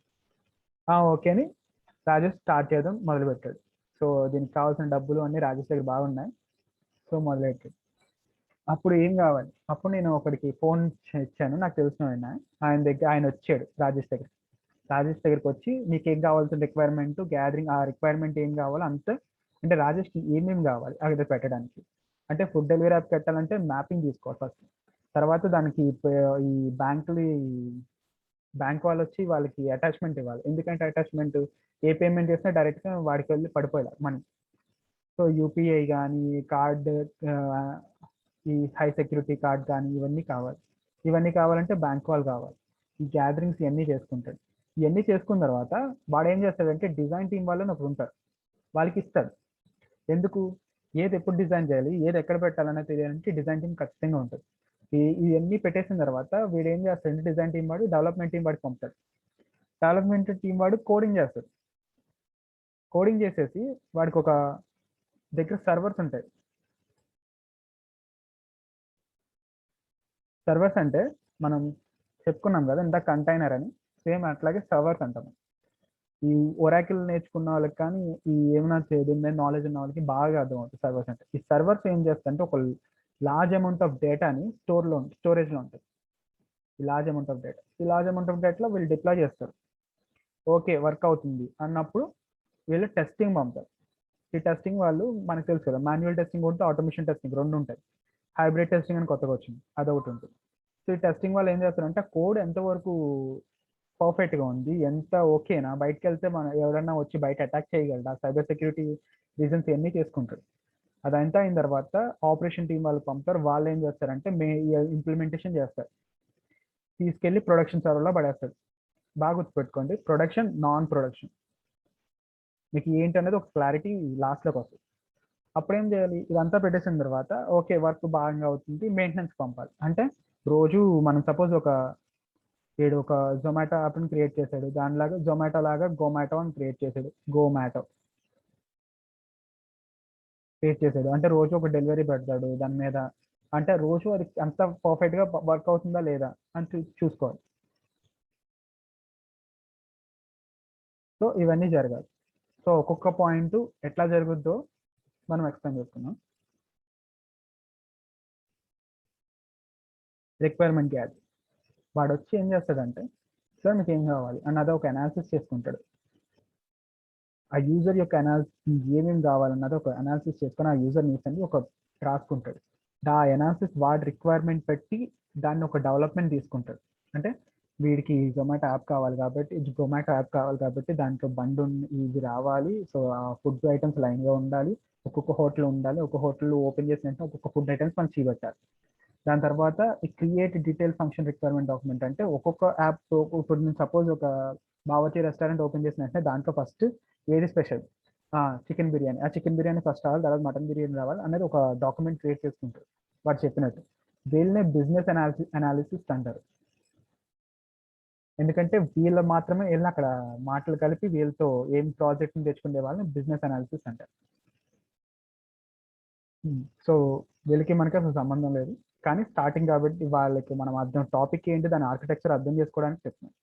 ఓకే అని రాజేష్ స్టార్ట్ చేయడం మొదలుపెట్టాడు. సో దీనికి కావాల్సిన డబ్బులు అన్నీ రాజేష్ దగ్గర బాగున్నాయి, సో మొదలెట్టాడు. అప్పుడు ఏం కావాలి, అప్పుడు నేను ఒకడికి ఫోన్ ఇచ్చాను, నాకు తెలిసిన ఆయన వచ్చాడు రాజేష్ దగ్గరికి వచ్చి నీకు ఏం కావాల్సిన రిక్వైర్మెంట్ గ్యాదరింగ్, ఆ రిక్వైర్మెంట్ ఏం కావాలో అంతా అంటే రాజేష్కి ఏమేమి కావాలి అక్కడ పెట్టడానికి. అంటే ఫుడ్ డెలివరీ యాప్ పెట్టాలంటే మ్యాపింగ్ తీసుకోవాలి ఫస్ట్. తర్వాత దానికి ఈ బ్యాంక్ వాళ్ళు వచ్చి వాళ్ళకి అటాచ్మెంట్ ఇవ్వాలి. ఎందుకంటే అటాచ్మెంట్ ఏ పేమెంట్ చేసినా డైరెక్ట్గా వాడికి వెళ్ళి పడిపోయాలి మనీ. సో యూపీఐ కానీ కార్డ్, ఈ హై సెక్యూరిటీ కార్డ్ కానీ ఇవన్నీ కావాలంటే బ్యాంక్ వాళ్ళు కావాలి. ఈ గ్యాదరింగ్స్ ఇవన్నీ చేసుకుంటాడు. ఇవన్నీ చేసుకున్న తర్వాత వాడు ఏం చేస్తాడంటే డిజైన్ టీం వాళ్ళని ఒకరు ఉంటారు, వాళ్ళకి ఇస్తాడు. ఎందుకు, ఏది ఎప్పుడు డిజైన్ చేయాలి, ఏది ఎక్కడ పెట్టాలనే తెలియాలంటే డిజైన్ టీం ఖచ్చితంగా ఉంటుంది. ఇవన్నీ పెట్టేసిన తర్వాత వీడు ఏం చేస్తాడంటే డిజైన్ టీం వాడు డెవలప్మెంట్ టీం వాడికి పంపుతాడు. డెవలప్మెంట్ టీం వాడు కోడింగ్ చేస్తాడు. కోడింగ్ చేసేసి వాడికి ఒక దగ్గర సర్వర్స్ ఉంటాయి. సర్వర్స్ అంటే మనం చెప్పుకున్నాం కదా ఇంత కంటైనర్ అని, సేమ్ అట్లాగే సర్వర్స్ అంటాం. ఈ ఒరాకిల్ నేర్చుకున్న వాళ్ళకి కానీ ఈ ఏమైనా దీని మీద నాలెడ్జ్ ఉన్న వాళ్ళకి బాగా అర్థమవుతుంది సర్వర్స్ అంటే. ఈ సర్వర్స్ ఏం చేస్తారంటే ఒక లార్జ్ అమౌంట్ ఆఫ్ డేటాని స్టోరేజ్లో ఉంటుంది. ఈ లార్జ్ అమౌంట్ ఆఫ్ డేటాలో వీళ్ళు డిప్లాయ్ చేస్తారు. ఓకే వర్క్ అవుతుంది అన్నప్పుడు వీళ్ళు టెస్టింగ్ పంపుతారు. ఈ టెస్టింగ్ వాళ్ళు మనకు తెలుసు కదా, మాన్యువల్ టెస్టింగ్ ఉంటే ఆటోమేషన్ టెస్టింగ్ రెండు ఉంటాయి. హైబ్రిడ్ టెస్టింగ్ అని కొత్తగా వచ్చింది, అదొకటి ఉంటుంది. సో ఈ టెస్టింగ్ వాళ్ళు ఏం చేస్తారంటే కోడ్ ఎంతవరకు పర్ఫెక్ట్గా ఉంది, ఎంత ఓకేనా, బయటకు వెళ్తే మనం ఎవరైనా వచ్చి బయట అటాక్ చేయగలరా, సైబర్ సెక్యూరిటీ రీజన్స్ ఇవన్నీ చేసుకుంటారు. అదంతా అయిన తర్వాత ఆపరేషన్ టీం వాళ్ళు పంపుతారు. వాళ్ళు ఏం చేస్తారంటే ఇంప్లిమెంటేషన్ చేస్తారు, తీసుకెళ్ళి ప్రొడక్షన్ సర్వర్లో పడేస్తారు. బాగా గుర్తుపెట్టుకోండి, ప్రొడక్షన్ నాన్ ప్రొడక్షన్ మీకు ఏంటి అనేది ఒక క్లారిటీ లాస్ట్లోకి వస్తుంది. అప్పుడు ఏం చేయాలి, ఇదంతా పెట్టేసిన తర్వాత ఓకే వర్క్ బాగా అవుతుంది, మెయింటెనెన్స్ పంపాలి. అంటే రోజు మనం సపోజ్ ఒక జొమాటో యాప్ని క్రియేట్ చేశాడు, దానిలాగా జొమాటో లాగా గోమాటో అని క్రియేట్ చేశాడు. అంటే రోజు ఒక డెలివరీ పెడతాడు దాని మీద. అంటే రోజు అది అంత పర్ఫెక్ట్గా వర్క్ అవుతుందా లేదా అని చూసుకోవాలి. సో ఇవన్నీ జరగాలి. సో ఒక్కొక్క పాయింట్ ఎట్లా జరుగుద్దో మనం ఎక్స్ప్లెయిన్ చేసుకున్నాం. రిక్వైర్మెంట్ గ్యాదర్, వాడు వచ్చి ఏం చేస్తాడంటే సార్ మీకు ఏం కావాలి అన్నది ఒక అనాలిసిస్ చేసుకుంటాడు. ఆ యూజర్ యొక్క ఏమేమి కావాలన్నది ఒక అనాలిసిస్ చేసుకొని ఆ యూజర్ నీడ్స్ అని ఒక రాసుకుంటాడు. ఆ అనాలిసిస్ వాడి రిక్వైర్మెంట్ పెట్టి దాన్ని ఒక డెవలప్మెంట్ తీసుకుంటాడు. అంటే వీడికి జొమాటో యాప్ కావాలి కాబట్టి దాంట్లో ఇది రావాలి. సో ఆ ఫుడ్ ఐటమ్స్ లైన్గా ఉండాలి, ఒక్కొక్క హోటల్ ఉండాలి, ఒక్కొక్క హోటల్ ఓపెన్ చేసిన వెంటనే ఒక్కొక్క ఫుడ్ ఐటమ్స్ మనం చూపెట్టాలి. దాని తర్వాత ఈ create detail function requirement document అంటే ఒక్కొక్క యాప్, ఇప్పుడు నేను సపోజ్ ఒక బావర్చి రెస్టారెంట్ ఓపెన్ చేసిన వెంటనే దాంట్లో ఫస్ట్ ఏది స్పెషల్, చికెన్ బిర్యానీ, ఆ చికెన్ బిర్యానీ ఫస్ట్ రావాలి, తర్వాత మటన్ బిర్యానీ రావాలి అనేది ఒక డాక్యుమెంట్ క్రియేట్ చేసుకుంటారు వాడు చెప్పినట్టు. వీళ్ళనే బిజినెస్ అనాలిసిస్ అంటారు. ఎందుకంటే వీళ్ళు మాత్రమే వీళ్ళని అక్కడ మాటలు కలిపి వీళ్ళతో ఏం ప్రాజెక్ట్ని తెచ్చుకునే వాళ్ళని బిజినెస్ అనాలిసిస్ అంటారు. సో వీళ్ళకి మనకి అసలు సంబంధం లేదు, కానీ స్టార్టింగ్ కాబట్టి వాళ్ళకి మనం అర్థం టాపిక్ ఏంటి, దాని ఆర్కిటెక్చర్ అర్థం చేసుకోవడానికి చెప్తున్నాం.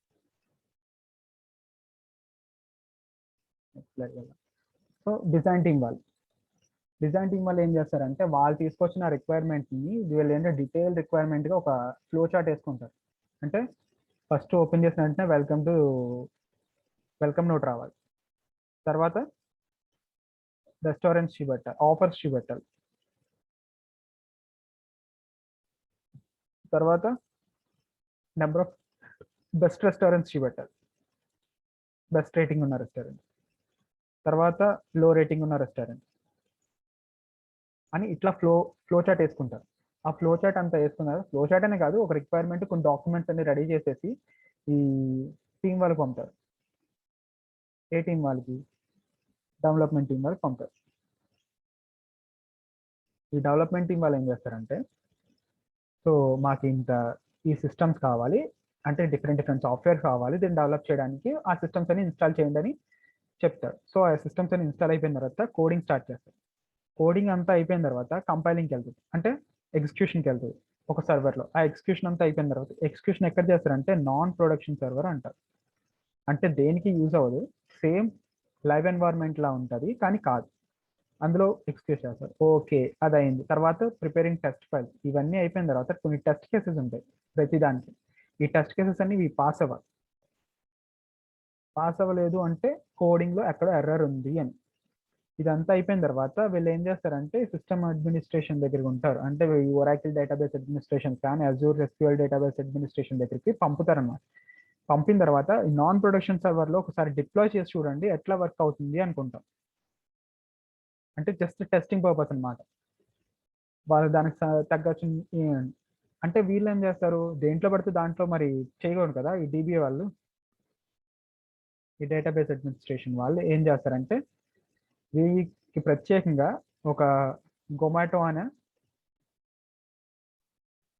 సో డిజైన్ టీం వాళ్ళు ఏం చేస్తారంటే వాళ్ళు తీసుకొచ్చిన రిక్వైర్మెంట్ని వీళ్ళు ఏంటంటే డీటెయిల్ రిక్వైర్మెంట్గా ఒక ఫ్లో చార్ట్ వేసుకుంటారు. అంటే ఫస్ట్ ఓపెన్ చేసిన వెంటనే వెల్కమ్ నోట్ రావాలి, తర్వాత రెస్టారెంట్స్ చూపెట్టాలి, ఆఫర్స్ చూపెట్టాలి, తర్వాత నెంబర్ ఆఫ్ బెస్ట్ రెస్టారెంట్స్ చూపెట్టాలి, బెస్ట్ రేటింగ్ ఉన్న రెస్టారెంట్, తర్వాత లో రేటింగ్ ఉన్న రెస్టారెంట్ అని ఇట్లా ఫ్లో చార్ట్ వేసుకుంటారు. ఆ ఫ్లో చార్ట్ అంతా వేసుకున్నారు. ఫ్లో చార్ట్ అనే కాదు, ఒక రిక్వైర్మెంట్ కొన్ని డాక్యుమెంట్స్ అన్ని రెడీ చేసేసి ఈ టీం వాళ్ళకి పంపుతారు. ఏ టీం వాళ్ళకి, డెవలప్మెంట్ టీం వాళ్ళకి పంపుతారు. ఈ డెవలప్మెంట్ టీం వాళ్ళు ఏం చేస్తారంటే సో మాకు ఈ సిస్టమ్స్ కావాలి, అంటే డిఫరెంట్ సాఫ్ట్వేర్ కావాలి, దీన్ని డెవలప్ చేయడానికి ఆ సిస్టమ్స్ అని ఇన్స్టాల్ చేయండి అని చెప్తారు. సో ఆ సిస్టమ్స్ అని ఇన్స్టాల్ అయిపోయిన తర్వాత కోడింగ్ స్టార్ట్ చేస్తారు. కోడింగ్ అంతా అయిపోయిన తర్వాత కంపైలింగ్కి వెళ్తుంది, అంటే ఎగ్జిక్యూషన్కి వెళ్తుంది ఒక సర్వర్లో. ఆ ఎగ్జిక్యూషన్ అంతా అయిపోయిన తర్వాత ఎగ్జిక్యూషన్ ఎక్కడ చేస్తారంటే నాన్ ప్రొడక్షన్ సర్వర్ అంటారు. అంటే దేనికి యూజ్ అవ్వదు, సేమ్ లైవ్ ఎన్వైర్న్మెంట్ లా ఉంటుంది కానీ కాదు, అందులో ఎగ్జిక్యూట్ చేస్తారు. ఓకే అది అయింది. తర్వాత ప్రిపేరింగ్ టెస్ట్ ఫైల్స్, ఇవన్నీ అయిపోయిన తర్వాత కొన్ని టెస్ట్ కేసెస్ ఉంటాయి ప్రతిదానికి. ఈ టెస్ట్ కేసెస్ అన్ని పాస్ అవ్వలేదు అంటే కోడింగ్లో ఎక్కడో ఎర్రర్ ఉంది అని. ఇదంతా అయిపోయిన తర్వాత వీళ్ళు ఏం చేస్తారంటే సిస్టమ్ అడ్మినిస్ట్రేషన్ దగ్గరికి ఉంటారు. అంటే ఈ ఒరాకిల్ డేటాబేస్ అడ్మినిస్ట్రేషన్ కానీ అజూర్ ఎస్క్యూఎల్ డేటాబేస్ అడ్మినిస్ట్రేషన్ దగ్గరికి పంపుతారన్నమాట. పంపిన తర్వాత ఈ నాన్ ప్రొడక్షన్ సర్వర్లో ఒకసారి డిప్లాయ్ చేసి చూడండి ఎట్లా వర్క్ అవుతుంది అనుకుంటాం. అంటే జస్ట్ టెస్టింగ్ పర్పస్ అనమాట. వాళ్ళు దానికి తగ్గచ్చు. అంటే వీళ్ళు ఏం చేస్తారు, దేంట్లో పడితే దాంట్లో మరి చేయకూడదు కదా. ఈ డిబిఏ వాళ్ళు, ఈ డేటాబేస్ అడ్మినిస్ట్రేషన్ వాళ్ళు ఏం చేస్తారంటే వీరికి ప్రత్యేకంగా ఒక గొమాటో అనే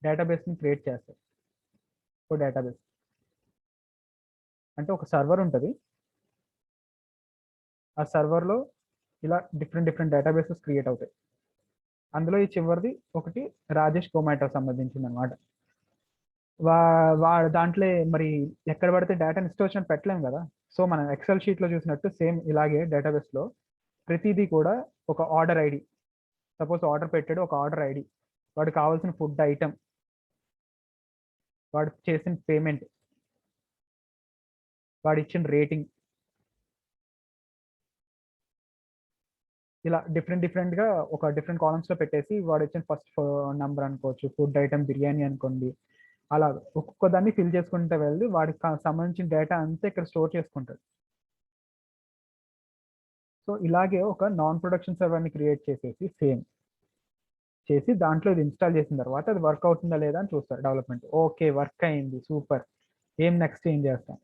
డేటాబేస్ని క్రియేట్ చేస్తారు. ఒక డేటాబేస్ అంటే ఒక సర్వర్ ఉంటుంది. ఆ సర్వర్లో ఇలా డిఫరెంట్ డేటాబేసెస్ క్రియేట్ అవుతాయి. అందులో ఈ చివరిది ఒకటి రాజేష్ గొమాటో సంబంధించింది అనమాట. దాంట్లో మరి ఎక్కడ పడితే డేటాని ఇష్టం వచ్చినట్టు పెట్టలేము కదా. సో మనం ఎక్సెల్ షీట్లో చూసినట్టు సేమ్ ఇలాగే డేటాబేస్లో ప్రతిదీ కూడా ఒక ఆర్డర్ ఐడి, సపోజ్ ఆర్డర్ పెట్టాడు, ఒక ఆర్డర్ ఐడి, వాడికి కావాల్సిన ఫుడ్ ఐటమ్, వాడు చేసిన పేమెంట్, వాడు ఇచ్చిన రేటింగ్, ఇలా డిఫరెంట్గా ఒక డిఫరెంట్ కాలమ్స్లో పెట్టేసి వాడు ఇచ్చిన ఫస్ట్ నెంబర్ అనుకోవచ్చు, ఫుడ్ ఐటమ్ బిర్యానీ అనుకోండి, అలా ఒక్కొక్క దాన్ని ఫిల్ చేసుకుంటే వెళ్ళి వాడికి సంబంధించిన డేటా అంతా ఇక్కడ స్టోర్ చేసుకుంటాడు. సో ఇలాగే ఒక నాన్ ప్రొడక్షన్ సర్వర్ని క్రియేట్ చేసేసి సేమ్ చేసి దాంట్లో ఇది ఇన్స్టాల్ చేసిన తర్వాత అది వర్క్ అవుతుందా లేదా అని చూస్తారు డెవలప్మెంట్. ఓకే వర్క్ అయింది, సూపర్, ఏం నెక్స్ట్ ఏం చేస్తాం.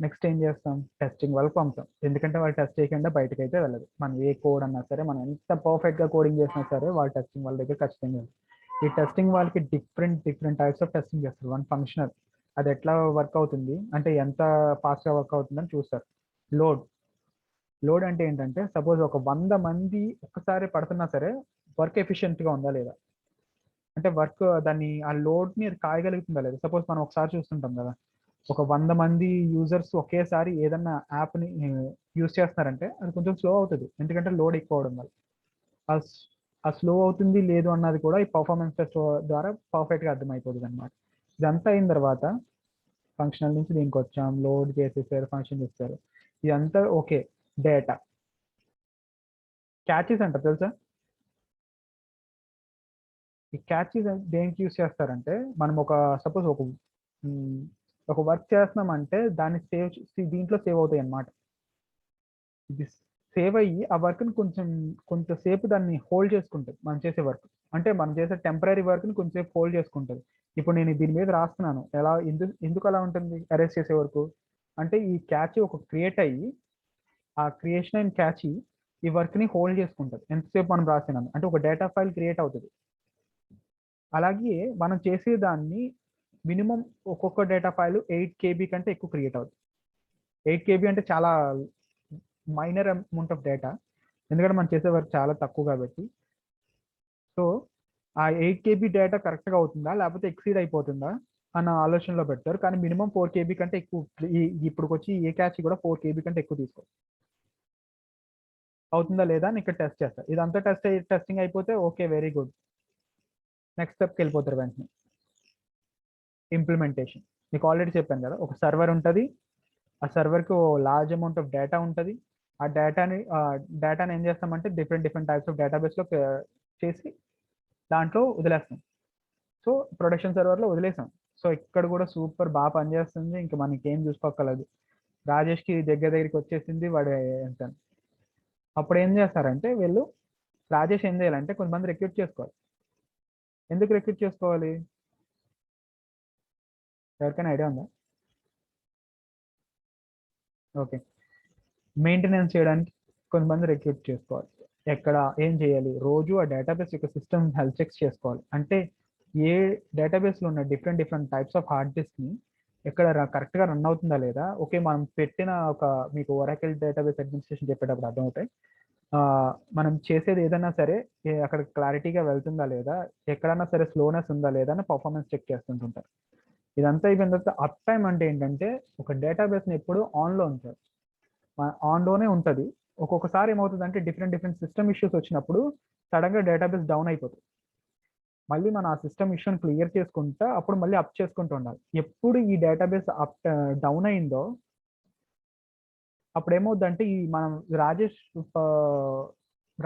నెక్స్ట్ ఏం చేస్తాం, టెస్టింగ్ వాళ్ళకి పంపుతాం. ఎందుకంటే వాళ్ళు టెస్ట్ చేయకుండా బయటకు అయితే వెళ్ళదు. మనం ఏ కోడ్ అన్నా సరే, మనం ఎంత పర్ఫెక్ట్గా కోడింగ్ చేసినా సరే వాళ్ళు టెస్టింగ్ వాళ్ళ దగ్గర ఖచ్చితంగా వెళ్తాం. ఈ టెస్టింగ్ వాళ్ళకి డిఫరెంట్ టైప్స్ ఆఫ్ టెస్టింగ్ చేస్తారు. వన్ ఫంక్షనల్, అది ఎట్లా వర్క్ అవుతుంది అంటే ఎంత ఫాస్ట్గా వర్క్ అవుతుందని చూస్తారు. లోడ్ అంటే ఏంటంటే సపోజ్ ఒక 100 మంది ఒక్కసారి పడుతున్నా సరే వర్క్ ఎఫిషియెంట్గా ఉందా లేదా, అంటే వర్క్ దాన్ని ఆ లోడ్ని అది కాయగలుగుతుందా లేదా. సపోజ్ మనం ఒకసారి చూస్తుంటాం కదా, ఒక 100 మంది యూజర్స్ ఒకేసారి ఏదన్నా యాప్ని యూజ్ చేస్తున్నారంటే అది కొంచెం స్లో అవుతుంది. ఎందుకంటే లోడ్ ఎక్కువ అవడం వల్ల ఆ స్లో అవుతుంది లేదు అన్నది కూడా ఈ పర్ఫార్మెన్స్ టెస్ట్ ద్వారా పర్ఫెక్ట్గా అర్థమైపోతుంది అనమాట. ఇదంతా అయిన తర్వాత ఫంక్షనల్ నుంచి దీనికి వచ్చాం, లోడ్ చేసేసారు, ఫంక్షన్ చేస్తారు, ఇదంతా ఓకే. డేటా క్యాచెస్ అంట తెలుసా. ఈ క్యాచెస్ దేనికి యూజ్ చేస్తారంటే మనం ఒక సపోజ్ ఒక వర్క్ చేస్తున్నామంటే దాన్ని దీంట్లో సేవ్ అవుతాయి అన్నమాట. ఇది సేవ్ అయ్యి ఆ వర్క్ని కొంతసేపు దాన్ని హోల్డ్ చేసుకుంటుంది. మనం చేసే వర్క్ అంటే మనం చేసే టెంపరీ వర్క్ని కొంచెంసేపు హోల్డ్ చేసుకుంటుంది. ఇప్పుడు నేను దీని మీద రాస్తున్నాను, ఎలా ఎందుకు అలా ఉంటుంది అరెస్ట్ చేసే వరకు అంటే ఈ క్యాచ్ ఒక క్రియేట్ అయ్యి ఆ క్రియేషన్ అండ్ క్యాచ్ ఈ వర్క్ని హోల్డ్ చేసుకుంటుంది ఎంతసేపు మనం రాసినాము అంటే ఒక డేటా ఫైల్ క్రియేట్ అవుతుంది. అలాగే మనం చేసేదాన్ని మినిమం ఒక్కొక్క డేటా ఫైల్ 8 KB కంటే ఎక్కువ క్రియేట్ అవుతుంది. 8 KB అంటే చాలా మైనర్ అమౌంట్ ఆఫ్ డేటా, ఎందుకంటే మనం చేసే వర్క్ చాలా తక్కువ కాబట్టి. సో ఆ 8 KB డేటా కరెక్ట్గా అవుతుందా లేకపోతే ఎక్సీడ్ అయిపోతుందా అన్న ఆలోచనలో పెడతారు. కానీ మినిమం 4 KB కంటే ఎక్కువ ఇప్పుడు వచ్చి ఏ క్యాచ్ కూడా 4 KB కంటే ఎక్కువ తీసుకో అవుతుందా లేదా అని ఇక్కడ టెస్ట్ చేస్తారు. ఇదంతా టెస్టింగ్ అయిపోతే ఓకే వెరీ గుడ్, నెక్స్ట్ స్టెప్కి వెళ్ళిపోతారు వెంటనే. ఇంప్లిమెంటేషన్ మీకు ఆల్రెడీ చెప్పాను కదా, ఒక సర్వర్ ఉంటుంది, ఆ సర్వర్కి ఓ లార్జ్ అమౌంట్ ఆఫ్ డేటా ఉంటుంది. ఆ డేటాని ఏం చేస్తామంటే డిఫరెంట్ టైప్స్ ఆఫ్ డేటాబేస్లో చేసి దాంట్లో వదిలేస్తాం. సో ప్రొడక్షన్ సర్వర్లో వదిలేసాం. సో ఇక్కడ కూడా సూపర్ బాగా పనిచేస్తుంది, ఇంకా మనకి ఏం చూసుకోగలదు. రాజేష్కి దగ్గరికి వచ్చేసింది వాడు ఎంత. అప్పుడు ఏం చేస్తారంటే వీళ్ళు రాజేష్ ఏం చేయాలంటే కొంతమంది రిక్రూట్ చేసుకోవాలి. ఎందుకు రిక్రూట్ చేసుకోవాలి, ఎవరికైనా ఐడియా ఉందా? ఓకే, మెయింటెనెన్స్ చేయడానికి కొంతమంది రిక్రూట్ చేసుకోవాలి. ఎక్కడ ఏం చేయాలి, రోజు ఆ డేటాబేస్ యొక్క సిస్టమ్ హెల్త్ చెక్స్ చేసుకోవాలి. అంటే ఏ డేటాబేస్లో ఉన్న డిఫరెంట్ టైప్స్ ఆఫ్ హార్డ్ డిస్క్ని ఎక్కడ కరెక్ట్గా రన్ అవుతుందా లేదా. ఓకే మనం పెట్టిన ఒక మీకు ఒరాకిల్ డేటాబేస్ అడ్మినిస్ట్రేషన్ చెప్పేటప్పుడు అర్థమవుతాయి. మనం చేసేది ఏదైనా సరే అక్కడ క్లారిటీగా వెళ్తుందా లేదా, ఎక్కడన్నా సరే స్లోనెస్ ఉందా లేదా అని పర్ఫార్మెన్స్ చెక్ చేస్తుంటుంటారు. ఇదంతా అయిపోయిన తర్వాత అప్ టైం అంటే ఏంటంటే ఒక డేటాబేస్ని ఎప్పుడు ఆన్లో ఉంచాలి, ఆన్లోనే ఉంటుంది. ఒక్కొక్కసారి ఏమవుతుందంటే డిఫరెంట్ సిస్టమ్ ఇష్యూస్ వచ్చినప్పుడు సడన్గా డేటాబేస్ డౌన్ అయిపోతుంది. మళ్ళీ మనం ఆ సిస్టమ్ ఇష్యూని క్లియర్ చేసుకుంటా అప్పుడు మళ్ళీ అప్ చేసుకుంటూ ఉండాలి. ఎప్పుడు ఈ డేటాబేస్ డౌన్ అయిందో అప్పుడు ఏమవుద్దంటే ఈ మనం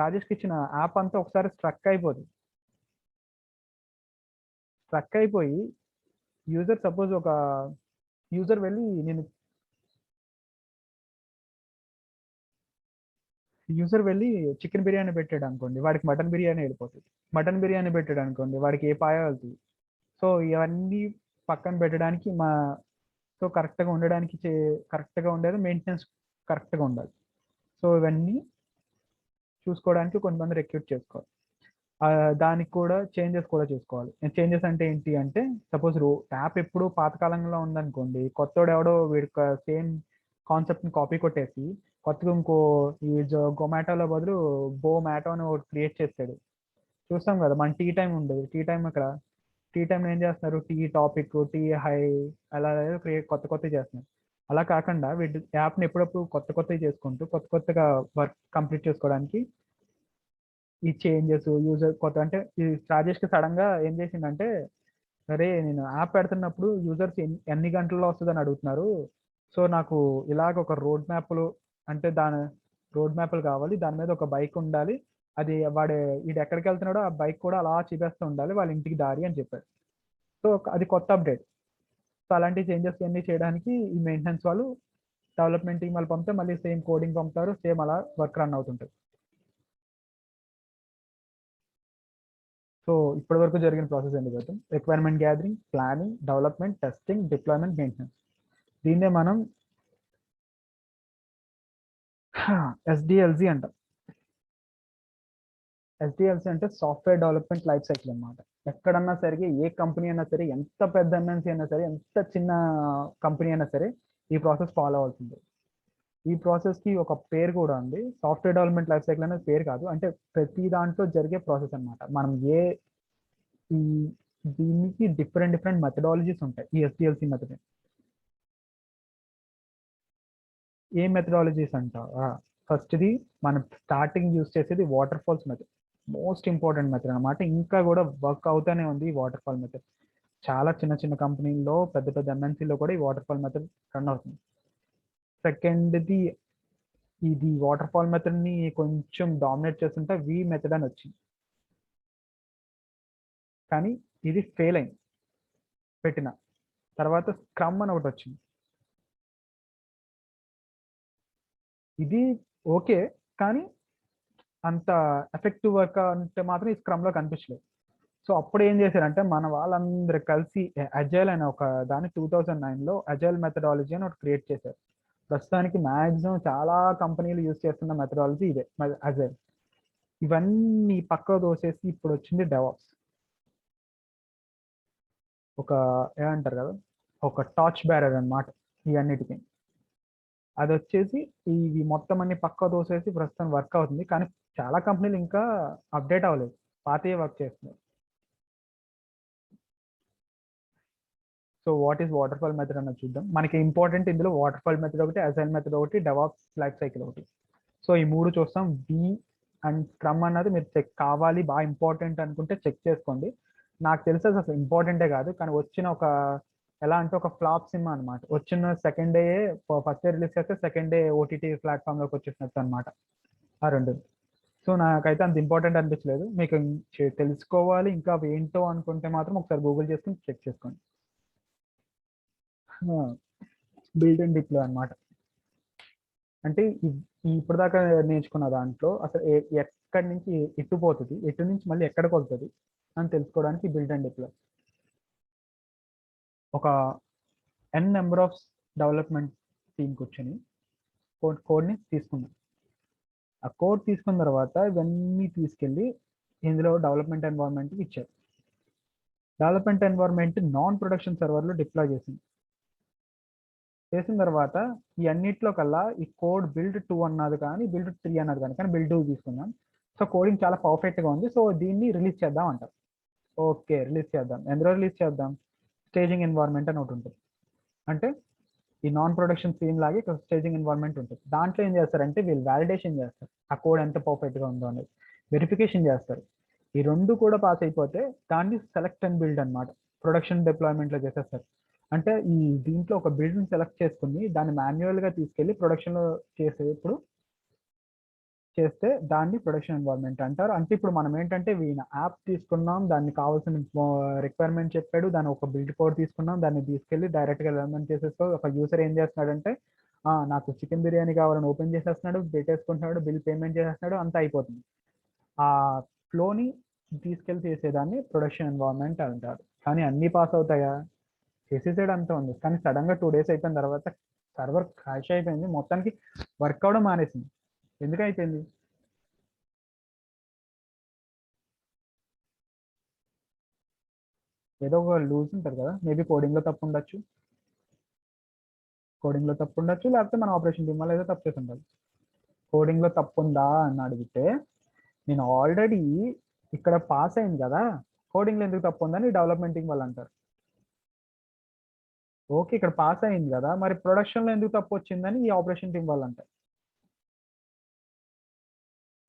రాజేష్కి ఇచ్చిన యాప్ అంతా ఒకసారి స్ట్రక్ అయిపోతుంది. స్ట్రక్ అయిపోయి సపోజ్ ఒక యూజర్ వెళ్ళి చికెన్ బిర్యానీ పెట్టాడు అనుకోండి, వాడికి మటన్ బిర్యానీ వెళ్ళిపోతుంది. మటన్ బిర్యానీ పెట్టాడు అనుకోండి, వాడికి ఏ పాయ వెళ్తుంది. సో ఇవన్నీ పక్కన పెట్టడానికి సో కరెక్ట్గా ఉండడానికి కరెక్ట్గా ఉండేది మెయింటెనెన్స్ కరెక్ట్గా ఉండాలి. సో ఇవన్నీ చూసుకోవడానికి కొంతమంది రిక్రూట్ చేసుకోవాలి. దానికి కూడా చేంజెస్ కూడా చేసుకోవాలి. చేంజెస్ అంటే ఏంటి అంటే, సపోజ్ యాప్ ఎప్పుడు పాతకాలంలో ఉందనుకోండి, కొత్తోడు ఎవడో వీడికి సేమ్ కాన్సెప్ట్ని కాపీ కొట్టేసి కొత్తగా ఇంకో ఈ జొమాటోలో బదులు మ్యాటో అని ఒకటి క్రియేట్ చేస్తాడు. చూస్తాం కదా, మన టీ టైం ఉండేది. టీ టైం ఏం చేస్తున్నారు, టీ టాపిక్, టీ హై అలా క్రియేట్ కొత్త చేస్తున్నారు. అలా కాకుండా వీటి యాప్ని ఎప్పుడప్పుడు కొత్తవి చేసుకుంటూ కొత్తగా వర్క్ కంప్లీట్ చేసుకోవడానికి ఈ చేంజెస్ కొత్త అంటే ఈ రాజేష్కి సడన్ గా ఏం చేసిందంటే, అరే నేను యాప్ పెడుతున్నప్పుడు యూజర్స్ ఎన్ని గంటల్లో వస్తుందని అడుగుతున్నారు. సో నాకు ఇలాగ ఒక రోడ్ మ్యాప్లు కావాలి, దాని మీద ఒక బైక్ ఉండాలి, అది వీడు ఎక్కడికి వెళ్తున్నాడో ఆ బైక్ కూడా అలా చూపిస్తూ ఉండాలి వాళ్ళ ఇంటికి దారి అని చెప్పారు. సో అది కొత్త అప్డేట్. సో అలాంటి చేంజెస్ అన్ని చేయడానికి ఈ మెయింటెనెన్స్ వాళ్ళు డెవలప్మెంట్ టీం వాళ్ళు పంపితే మళ్ళీ సేమ్ కోడింగ్ పంపుతారు, సేమ్ అలా వర్క్ రన్ అవుతుంటుంది. సో ఇప్పటి వరకు జరిగిన ప్రాసెస్ ఏంటి కదా, requirement gathering, planning, development, testing, deployment, maintenance. దీన్నే మనం ఎస్డిఎల్సి అంటాం. ఎస్డిఎల్సి అంటే సాఫ్ట్వేర్ డెవలప్మెంట్ లైఫ్ సైకిల్ అనమాట. ఎక్కడన్నా సరే, ఏ కంపెనీ అయినా సరే, ఎంత పెద్ద ఎంఎన్సీ అయినా సరే, ఎంత చిన్న కంపెనీ అయినా సరే, ఈ ప్రాసెస్ ఫాలో అవుతుంది. ఈ ప్రాసెస్కి ఒక పేరు కూడా ఉంది. సాఫ్ట్వేర్ డెవలప్మెంట్ లైఫ్ సైకిల్ అనేది పేరు కాదు, అంటే ప్రతి దాంట్లో జరిగే ప్రాసెస్ అనమాట. మనం దీనికి డిఫరెంట్ మెథడాలజీస్ ఉంటాయి. ఈ ఎస్డిఎల్సి మెథడ్ ఏ మెథడాలజీస్ అంటావా, ఫస్ట్ది మనం స్టార్టింగ్ యూస్ చేసేది waterfall method. Most important method అనమాట. ఇంకా కూడా వర్క్ అవుతూనే ఉంది ఈ వాటర్ ఫాల్ మెథడ్. చాలా చిన్న కంపెనీల్లో, పెద్ద ఎంఎన్సీలో కూడా ఈ వాటర్ ఫాల్ మెథడ్ రన్ అవుతుంది. సెకండ్ది, ఇది వాటర్ ఫాల్ మెథడ్ని కొంచెం డామినేట్ చేస్తుంటే వి మెథడ్ అని వచ్చింది, కానీ ఇది ఫెయిల్ అయింది పెట్టిన తర్వాత. స్క్రమ్ అని ఒకటి వచ్చింది. ఇది ఓకే, కానీ అంత ఎఫెక్టివ్ వర్క్ అంటే మాత్రం ఈ స్క్రమ్లో కనిపించలేదు. సో అప్పుడు ఏం చేశారంటే, మన వాళ్ళందరూ కలిసి అజైల్ అనే ఒక దాన్ని 2009లో అజైల్ మెథడాలజీ అని ఒకటి క్రియేట్ చేశారు. ప్రస్తుతానికి మ్యాక్సిమం చాలా కంపెనీలు యూజ్ చేస్తున్న మెథడాలజీ ఇదే, అజైల్. ఇవన్నీ పక్క దోసేసి ఇప్పుడు వచ్చింది డెవాప్స్. ఒక ఏమంటారు కదా, ఒక టార్చ్ బ్యారర్ అనమాట ఇవన్నిటికీ. అది వచ్చేసి ఇవి మొత్తం అన్ని పక్క దోసేసి ప్రస్తుతం వర్క్ అవుతుంది, కానీ చాలా కంపెనీలు ఇంకా అప్డేట్ అవ్వలేదు, పాతయే వర్క్ చేస్తున్నారు. So what is water fall method అన్నది చూద్దాం. మనకి ఇంపార్టెంట్ ఇందులో వాటర్ ఫాల్ మెథడ్ ఒకటి, అజైల్ మెథడ్ ఒకటి, డెవాప్స్ లైఫ్ సైకిల్ ఒకటి. సో ఈ మూడు చూస్తాం. వి అండ్ స్క్రమ్ అన్నది మీరు చెక్ కావాలి, బాగా ఇంపార్టెంట్ అనుకుంటే చెక్ చేసుకోండి. నాకు తెలిసి అసలు ఇంపార్టెంటే కాదు, కానీ వచ్చిన ఎలా అంటే ఒక ఫ్లాప్ సినిమా అనమాట. వచ్చిన second day, first day release చేస్తే సెకండ్ డే ఓటీటీ ప్లాట్ఫామ్లోకి వచ్చేసినట్టు అనమాట ఆ రెండు. సో నాకైతే అంత ఇంపార్టెంట్ అనిపించలేదు. మీకు తెలుసుకోవాలి ఇంకా ఏంటో అనుకుంటే మాత్రం ఒకసారి గూగుల్ చేసుకుని చెక్ చేసుకోండి. బిల్డ్ అండ్ డిప్లో అనమాట. అంటే ఇప్పటిదాకా నేర్చుకున్న దాంట్లో అసలు ఎక్కడి నుంచి ఎటు పోతుంది, ఎటు నుంచి మళ్ళీ ఎక్కడికి వస్తుంది అని తెలుసుకోవడానికి బిల్డ్ అండ్ డిప్లో. ఒక నెంబర్ ఆఫ్ డెవలప్మెంట్ టీమ్ కూర్చొని కోడ్ని తీసుకున్నాం. ఆ కోడ్ తీసుకున్న తర్వాత ఇవన్నీ తీసుకెళ్ళి ఇందులో డెవలప్మెంట్ ఎన్వైరన్మెంట్కి ఇచ్చారు. డెవలప్మెంట్ ఎన్వైరన్మెంట్ నాన్ ప్రొడక్షన్ సర్వర్లో డిప్లాయ్ చేసిన తర్వాత ఈ అన్నిట్లో కల్లా ఈ కోడ్ బిల్డ్ 2 అన్నది కానీ బిల్డ్ 3 అన్నది కానీ బిల్డ్ 2 తీసుకున్నాం. సో కోడింగ్ చాలా పర్ఫెక్ట్గా ఉంది, సో దీన్ని రిలీజ్ చేద్దాం అంటారు. ఓకే రిలీజ్ చేద్దాం. ఎందులో రిలీజ్ చేద్దాం, స్టేజింగ్ ఎన్వైరన్మెంట్ అని ఒకటి ఉంటుంది. అంటే ఈ నాన్ ప్రొడక్షన్ స్ట్రీమ్ లాగే ఇక్కడ స్టేజింగ్ ఎన్వైరన్మెంట్ ఉంటుంది. దాంట్లో ఏం చేస్తారంటే వీళ్ళు వ్యాలిడేషన్ చేస్తారు, ఆ కోడ్ ఎంత పర్ఫెక్ట్గా ఉందో అనేది వెరిఫికేషన్ చేస్తారు. ఈ రెండు కూడా పాస్ అయిపోతే దాన్ని సెలెక్ట్ అండ్ బిల్డ్ అనమాట ప్రొడక్షన్ డిప్లాయ్మెంట్లో చేసేస్తారు. అంటే ఈ దీంట్లో ఒక బిల్డ్ని సెలెక్ట్ చేసుకుని దాన్ని మాన్యువల్గా తీసుకెళ్ళి ప్రొడక్షన్లో చేసేప్పుడు చేస్తే దాన్ని ప్రొడక్షన్ ఎన్వైర్న్మెంట్ అంటారు. అంటే ఇప్పుడు మనం ఏంటంటే యాప్ తీసుకున్నాం, దాన్ని కావాల్సిన రిక్వైర్మెంట్ చెప్పాడు, దాని ఒక బిల్డ్ కోడ్ తీసుకున్నాం, దాన్ని తీసుకెళ్ళి డైరెక్ట్గా డెవలప్మెంట్ చేసేస్తూ ఒక యూసర్ ఏం చేస్తున్నాడంటే నాకు చికెన్ బిర్యానీ కావాలని ఓపెన్ చేసేస్తున్నాడు, పెట్టేసుకుంటున్నాడు, బిల్ పేమెంట్ చేసేస్తున్నాడు, అంతా అయిపోతుంది. ఆ ఫ్లోని తీసుకెళ్ళి చేసేదాన్ని ప్రొడక్షన్ ఎన్వైర్న్మెంట్ అంటారు. కానీ అన్నీ పాస్ అవుతాయా? చేసేసాడు అంతా ఉంది, కానీ సడన్గా 2 days అయిపోయిన తర్వాత సర్వర్ క్రాష్ అయిపోయింది, మొత్తానికి వర్క్ అవడం మానేసింది. ఎందుకు అయిపోయింది? ఏదో ఒక లూజ్ ఉంటుంది కదా, మేబీ కోడింగ్లో తప్పు ఉండొచ్చు, లేకపోతే మన ఆపరేషన్ టీమ్ వల్ల ఏదో తప్పు చేసి ఉండాలి. కోడింగ్లో తప్పు ఉందా అని అడిగితే నేను ఆల్రెడీ ఇక్కడ పాస్ అయింది కదా, కోడింగ్లో ఎందుకు తప్పు ఉందని డెవలప్మెంట్ టీం వాళ్ళు అంటారు. ఓకే, ఇక్కడ పాస్ అయింది కదా, మరి ప్రొడక్షన్లో ఎందుకు తప్పు వచ్చిందని ఈ ఆపరేషన్ టీం వాళ్ళు అంటారు.